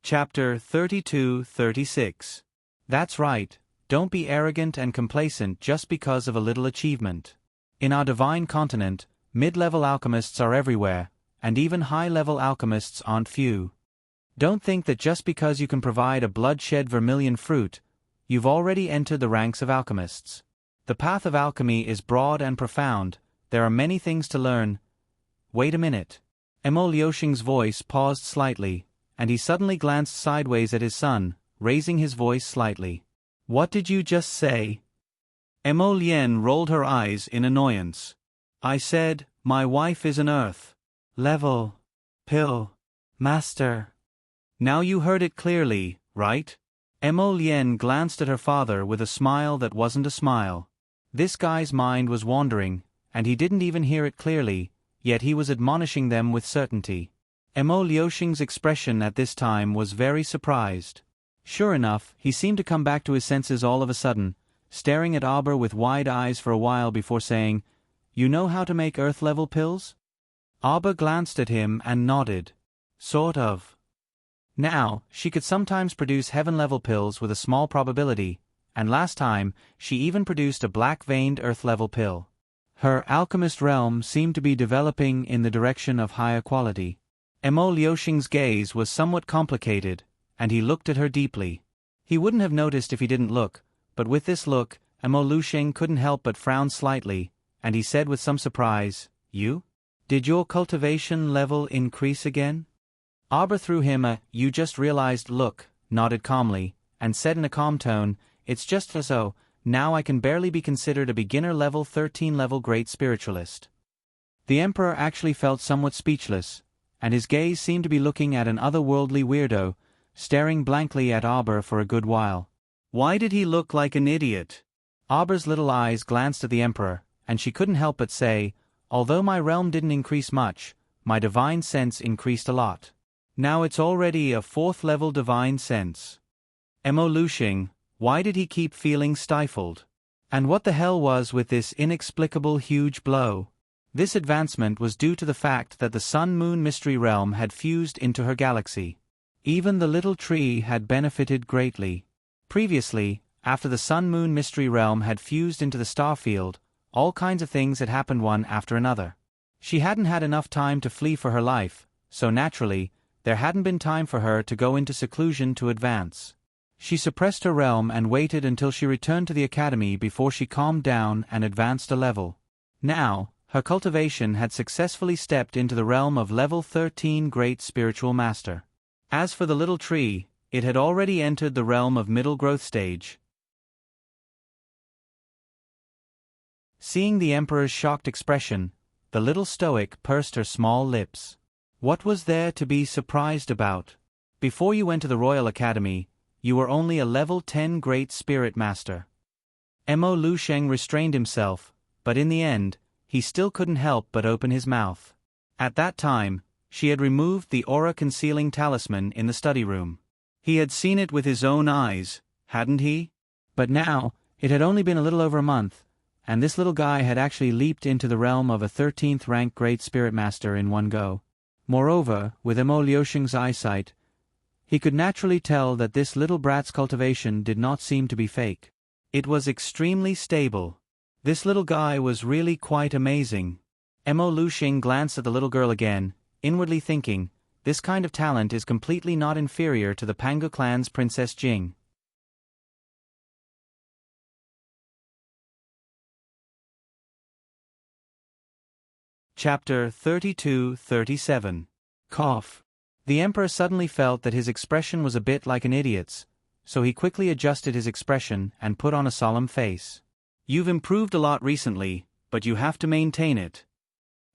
Chapter 32-36. That's right. Don't be arrogant and complacent just because of a little achievement. In our divine continent, mid-level alchemists are everywhere, and even high-level alchemists aren't few. Don't think that just because you can provide a bloodshed vermilion fruit, you've already entered the ranks of alchemists. The path of alchemy is broad and profound, there are many things to learn. Wait a minute. Mo Liuxing's voice paused slightly, and he suddenly glanced sideways at his son, raising his voice slightly. What did you just say? Mo Lien rolled her eyes in annoyance. I said, my wife is an Earth-level pill master. Now you heard it clearly, right? Mo Lien glanced at her father with a smile that wasn't a smile. This guy's mind was wandering, and he didn't even hear it clearly, yet he was admonishing them with certainty. Mo Liuxing's expression at this time was very surprised. Sure enough, he seemed to come back to his senses all of a sudden, staring at Arbor with wide eyes for a while before saying, "You know how to make earth-level pills?" Arbor glanced at him and nodded. "Sort of." Now, she could sometimes produce heaven-level pills with a small probability, and last time, she even produced a black-veined earth-level pill. Her alchemist realm seemed to be developing in the direction of higher quality. Emo Liuxing's gaze was somewhat complicated, and he looked at her deeply. He wouldn't have noticed if he didn't look, but with this look, Emo Liuxing couldn't help but frown slightly, and he said with some surprise, "You? Did your cultivation level increase again?" Arbor threw him a "you just realized" look, nodded calmly, and said in a calm tone, "It's just as so, now I can barely be considered a beginner level 13 level great spiritualist." The Emperor actually felt somewhat speechless, and his gaze seemed to be looking at an otherworldly weirdo, staring blankly at Arbor for a good while. Why did he look like an idiot? Arbor's little eyes glanced at the Emperor, and she couldn't help but say, "Although my realm didn't increase much, my divine sense increased a lot. Now it's already a 4th level divine sense." Emo Liuxing, why did he keep feeling stifled? And what the hell was with this inexplicable huge blow? This advancement was due to the fact that the Sun-Moon Mystery Realm had fused into her galaxy. Even the little tree had benefited greatly. Previously, after the Sun-Moon Mystery Realm had fused into the star field, all kinds of things had happened one after another. She hadn't had enough time to flee for her life, so naturally, there hadn't been time for her to go into seclusion to advance. She suppressed her realm and waited until she returned to the academy before she calmed down and advanced a level. Now, her cultivation had successfully stepped into the realm of level 13 Great Spiritual Master. As for the little tree, it had already entered the realm of middle growth stage. Seeing the Emperor's shocked expression, the little stoic pursed her small lips. What was there to be surprised about? Before you went to the Royal Academy, you were only a level 10 Great Spirit Master. Emo Liuxing restrained himself, but in the end, he still couldn't help but open his mouth. At that time, she had removed the aura-concealing talisman in the study room. He had seen it with his own eyes, hadn't he? But now, it had only been a little over a month, and this little guy had actually leaped into the realm of a 13th rank Great Spirit Master in one go. Moreover, with Emo Liuxing's eyesight, he could naturally tell that this little brat's cultivation did not seem to be fake. It was extremely stable. This little guy was really quite amazing. Emo Liuxing glanced at the little girl again, inwardly thinking, this kind of talent is completely not inferior to the Pangu clan's Princess Jing. Chapter 32-37. Cough. The Emperor suddenly felt that his expression was a bit like an idiot's, so he quickly adjusted his expression and put on a solemn face. "You've improved a lot recently, but you have to maintain it."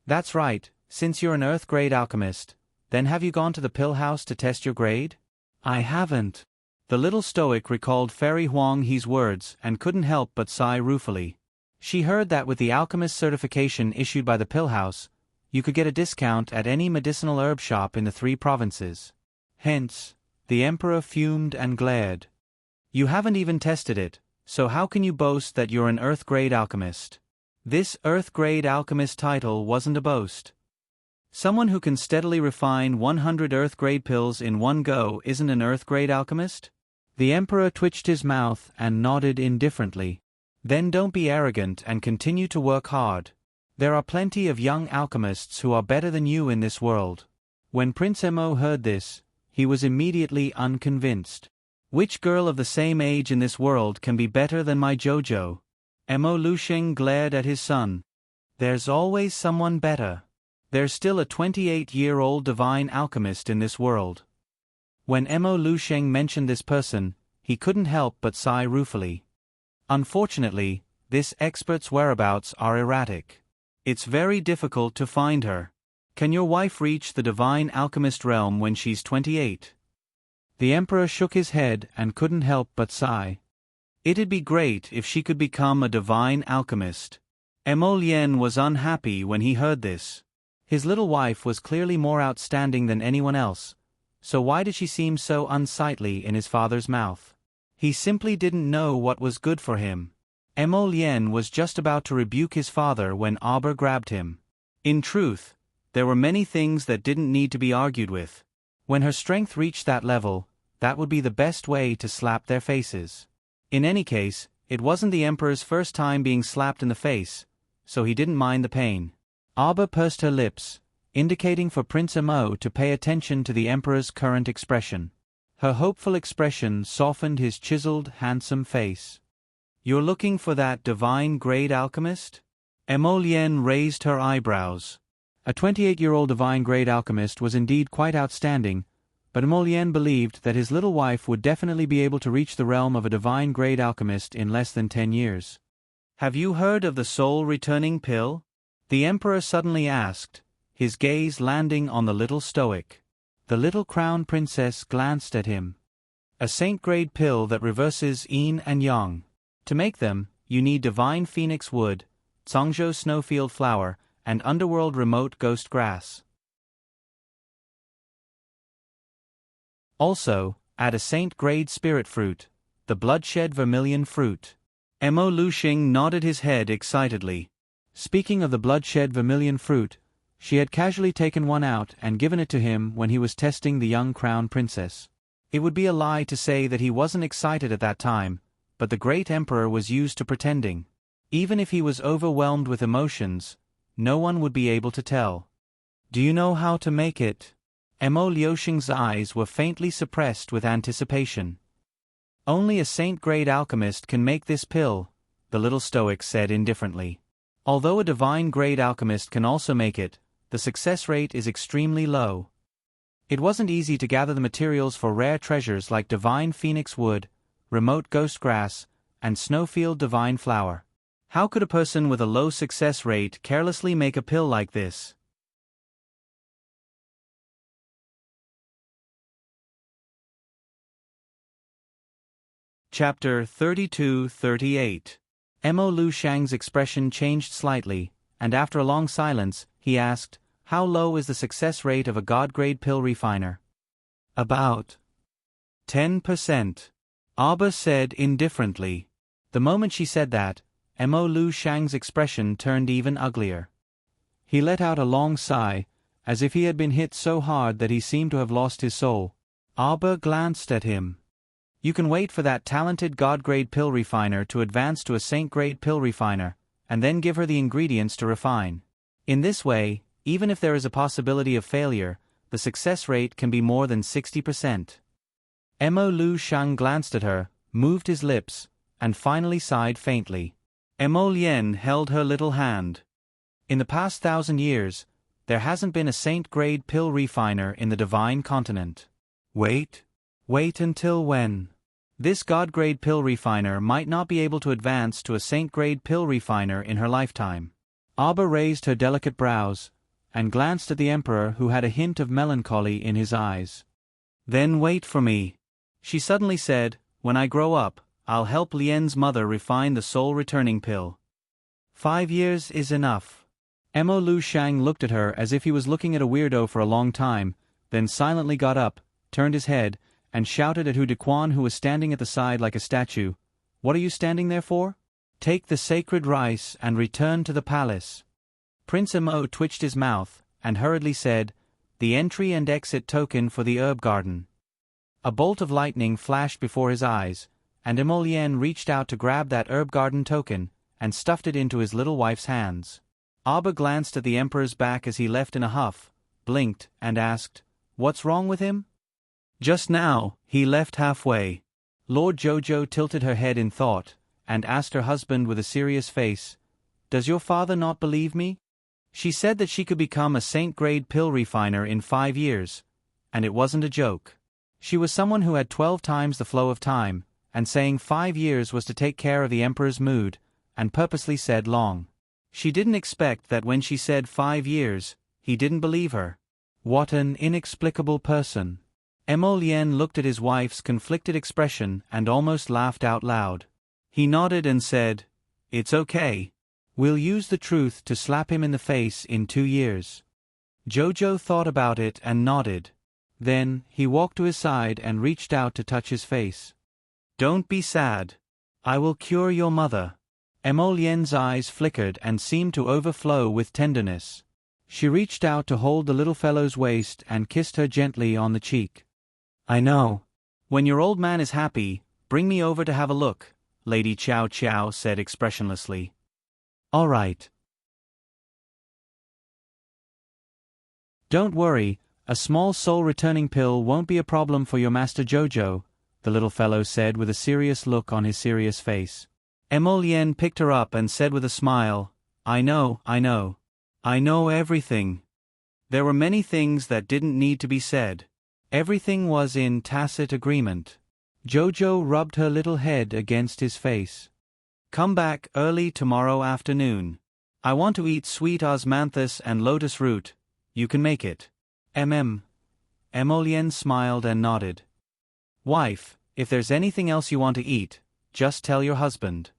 "That's right, since you're an Earth-grade alchemist, then have you gone to the pill house to test your grade?" "I haven't." The little stoic recalled Fairy Huang He's words and couldn't help but sigh ruefully. She heard that with the alchemist certification issued by the pill house, you could get a discount at any medicinal herb shop in the 3 provinces. Hence, the Emperor fumed and glared. "You haven't even tested it, so how can you boast that you're an Earth-grade alchemist?" This Earth-grade alchemist title wasn't a boast. Someone who can steadily refine 100 Earth-grade pills in one go isn't an Earth-grade alchemist? The Emperor twitched his mouth and nodded indifferently. "Then don't be arrogant and continue to work hard. There are plenty of young alchemists who are better than you in this world." When Prince Emo heard this, he was immediately unconvinced. Which girl of the same age in this world can be better than my Jojo? Emo Liuxing glared at his son. There's always someone better. There's still a 28-year-old divine alchemist in this world. When Emo Liuxing mentioned this person, he couldn't help but sigh ruefully. Unfortunately, this expert's whereabouts are erratic. It's very difficult to find her. Can your wife reach the divine alchemist realm when she's 28? The Emperor shook his head and couldn't help but sigh. It'd be great if she could become a divine alchemist. Emo Lien was unhappy when he heard this. His little wife was clearly more outstanding than anyone else, so why did she seem so unsightly in his father's mouth? He simply didn't know what was good for him. Lien was just about to rebuke his father when Aber grabbed him. In truth, there were many things that didn't need to be argued with. When her strength reached that level, that would be the best way to slap their faces. In any case, it wasn't the Emperor's first time being slapped in the face, so he didn't mind the pain. Aber pursed her lips, indicating for Prince Mo to pay attention to the Emperor's current expression. Her hopeful expression softened his chiseled, handsome face. "You're looking for that divine-grade alchemist?" Lien raised her eyebrows. A 28-year-old divine-grade alchemist was indeed quite outstanding, but Lien believed that his little wife would definitely be able to reach the realm of a divine-grade alchemist in less than 10 years. "Have you heard of the soul-returning pill?" the Emperor suddenly asked, his gaze landing on the little Stoic. The little crown princess glanced at him. "A saint-grade pill that reverses yin and yang. To make them, you need divine phoenix wood, Zhangzhou snowfield flower, and underworld remote ghost grass. Also, add a saint-grade spirit fruit, the bloodshed vermilion fruit." Mo Luxing nodded his head excitedly. Speaking of the bloodshed vermilion fruit, she had casually taken one out and given it to him when he was testing the young crown princess. It would be a lie to say that he wasn't excited at that time, but the great emperor was used to pretending. Even if he was overwhelmed with emotions, no one would be able to tell. "Do you know how to make it?" Mo Liuxing's eyes were faintly suppressed with anticipation. "Only a saint-grade alchemist can make this pill," the little Stoic said indifferently. "Although a divine-grade alchemist can also make it, the success rate is extremely low. It wasn't easy to gather the materials for rare treasures like divine phoenix wood, remote ghost grass, and snowfield divine flower. How could a person with a low success rate carelessly make a pill like this?" Chapter 32-38. Mo Luxiang's expression changed slightly, and after a long silence, he asked, "How low is the success rate of a god-grade pill refiner?" "About 10%. Aber said indifferently. The moment she said that, Mo Luxiang's expression turned even uglier. He let out a long sigh, as if he had been hit so hard that he seemed to have lost his soul. Aber glanced at him. "You can wait for that talented god-grade pill refiner to advance to a saint-grade pill refiner, and then give her the ingredients to refine. In this way, even if there is a possibility of failure, the success rate can be more than 60%. Mo Luxiang glanced at her, moved his lips, and finally sighed faintly. Mo Lien held her little hand. "In the past 1,000 years, there hasn't been a saint-grade pill refiner in the divine continent." "Wait? Wait until when?" "This god-grade pill refiner might not be able to advance to a saint-grade pill refiner in her lifetime." Aber raised her delicate brows, and glanced at the Emperor who had a hint of melancholy in his eyes. "Then wait for me," she suddenly said. "When I grow up, I'll help Lien's mother refine the soul-returning pill. 5 years is enough." Mo Luxiang looked at her as if he was looking at a weirdo for a long time, then silently got up, turned his head, and shouted at Hu Dequan, who was standing at the side like a statue. "What are you standing there for? Take the sacred rice and return to the palace." Prince Mo twitched his mouth, and hurriedly said, "The entry and exit token for the herb garden." A bolt of lightning flashed before his eyes, and Mo Lien reached out to grab that herb garden token, and stuffed it into his little wife's hands. Aber glanced at the Emperor's back as he left in a huff, blinked, and asked, "What's wrong with him?" "Just now, he left halfway." Lord Jojo tilted her head in thought, and asked her husband with a serious face, "Does your father not believe me?" She said that she could become a saint-grade pill refiner in 5 years, and it wasn't a joke. She was someone who had 12 times the flow of time, and saying 5 years was to take care of the Emperor's mood, and purposely said long. She didn't expect that when she said 5 years, he didn't believe her. What an inexplicable person. Mo Lien looked at his wife's conflicted expression and almost laughed out loud. He nodded and said, "It's okay. We'll use the truth to slap him in the face in 2 years." Jojo thought about it and nodded. Then, he walked to his side and reached out to touch his face. "Don't be sad. I will cure your mother." Lien's eyes flickered and seemed to overflow with tenderness. She reached out to hold the little fellow's waist and kissed her gently on the cheek. "I know. When your old man is happy, bring me over to have a look," Lady Chow Chow said expressionlessly. "All right. Don't worry, a small soul-returning pill won't be a problem for your Master Jojo," the little fellow said with a serious look on his serious face. Lien picked her up and said with a smile, I know. I know everything." There were many things that didn't need to be said. Everything was in tacit agreement. Jojo rubbed her little head against his face. "Come back early tomorrow afternoon. I want to eat sweet osmanthus and lotus root. You can make it." Lien smiled and nodded. "Wife, if there's anything else you want to eat, just tell your husband."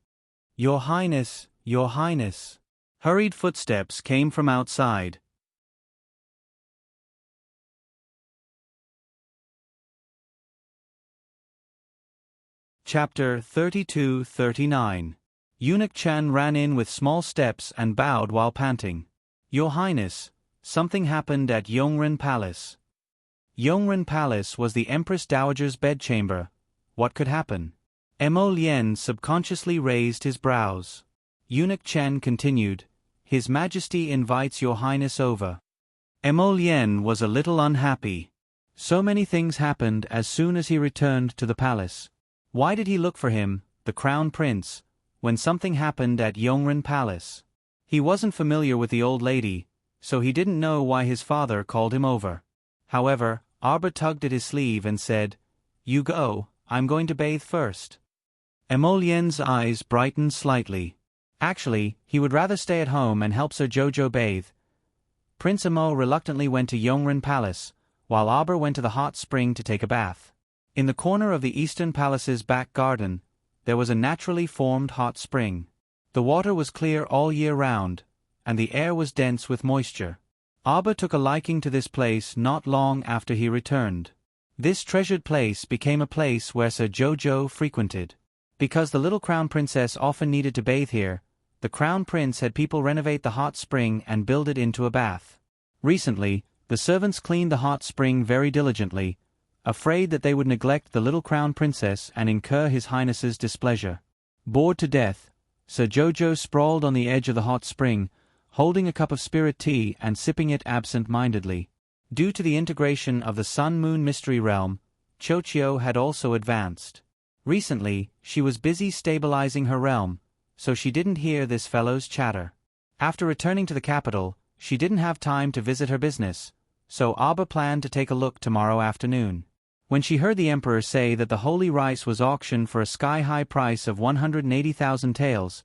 Your Highness, Your Highness." Hurried footsteps came from outside. Chapter 32-39. Eunuch Chan ran in with small steps and bowed while panting. "Your Highness, something happened at Yongren Palace." Yongren Palace was the Empress Dowager's bedchamber. What could happen? Lien subconsciously raised his brows. Eunuch Chen continued, "His Majesty invites Your Highness over." Lien was a little unhappy. So many things happened as soon as he returned to the palace. Why did he look for him, the Crown Prince, when something happened at Yongren Palace? He wasn't familiar with the old lady, so he didn't know why his father called him over. However, Arba tugged at his sleeve and said, "You go, I'm going to bathe first." Lien's eyes brightened slightly. Actually, he would rather stay at home and help Sir Jojo bathe. Prince Amo reluctantly went to Yongren Palace, while Arba went to the hot spring to take a bath. In the corner of the Eastern Palace's back garden, there was a naturally formed hot spring. The water was clear all year round, and the air was dense with moisture. Arba took a liking to this place not long after he returned. This treasured place became a place where Sir Jojo frequented. Because the little Crown Princess often needed to bathe here, the Crown Prince had people renovate the hot spring and build it into a bath. Recently, the servants cleaned the hot spring very diligently, afraid that they would neglect the little Crown Princess and incur His Highness's displeasure. Bored to death, Sir Jojo sprawled on the edge of the hot spring, holding a cup of spirit tea and sipping it absent-mindedly. Due to the integration of the Sun-Moon Mystery Realm, Chochio had also advanced. Recently, she was busy stabilizing her realm, so she didn't hear this fellow's chatter. After returning to the capital, she didn't have time to visit her business, so Arba planned to take a look tomorrow afternoon. When she heard the Emperor say that the holy rice was auctioned for a sky-high price of 180,000 taels,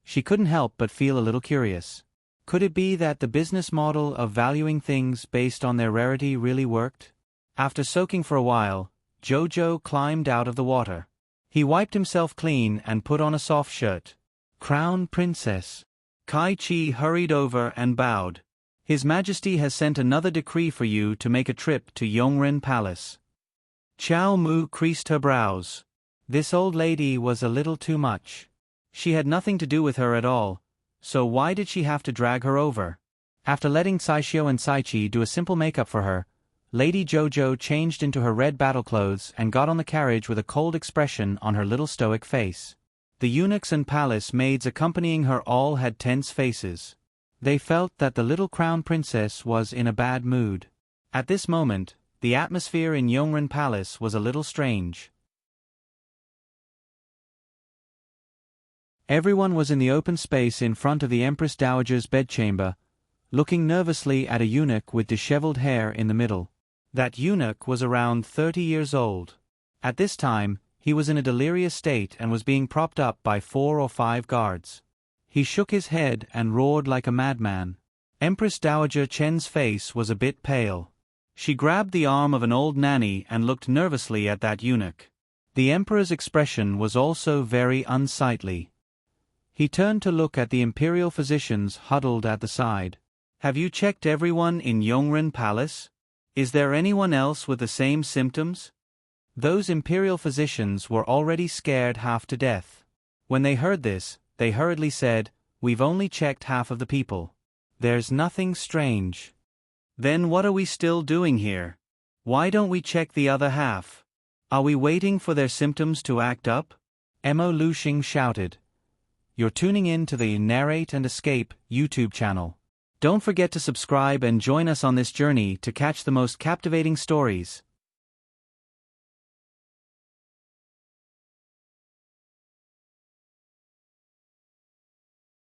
she couldn't help but feel a little curious. Could it be that the business model of valuing things based on their rarity really worked? After soaking for a while, Jojo climbed out of the water. He wiped himself clean and put on a soft shirt. "Crown Princess." Kai Chi hurried over and bowed. "His Majesty has sent another decree for you to make a trip to Yongren Palace." Chow Mu creased her brows. This old lady was a little too much. She had nothing to do with her at all, so why did she have to drag her over? After letting Saishio and Saichi do a simple makeup for her, Lady Jojo changed into her red battle clothes and got on the carriage with a cold expression on her little stoic face. The eunuchs and palace maids accompanying her all had tense faces. They felt that the little Crown Princess was in a bad mood. At this moment, the atmosphere in Yongren Palace was a little strange. Everyone was in the open space in front of the Empress Dowager's bedchamber, looking nervously at a eunuch with disheveled hair in the middle. That eunuch was around 30 years old. At this time, he was in a delirious state and was being propped up by 4 or 5 guards. He shook his head and roared like a madman. Empress Dowager Chen's face was a bit pale. She grabbed the arm of an old nanny and looked nervously at that eunuch. The emperor's expression was also very unsightly. He turned to look at the imperial physicians huddled at the side. "Have you checked everyone in Yongren Palace? Is there anyone else with the same symptoms?" Those imperial physicians were already scared half to death. When they heard this, they hurriedly said, "We've only checked half of the people. There's nothing strange." "Then what are we still doing here? Why don't we check the other half? Are we waiting for their symptoms to act up?" Emo Lushing shouted. You're tuning in to the Narrate and Escape YouTube channel. Don't forget to subscribe and join us on this journey to catch the most captivating stories.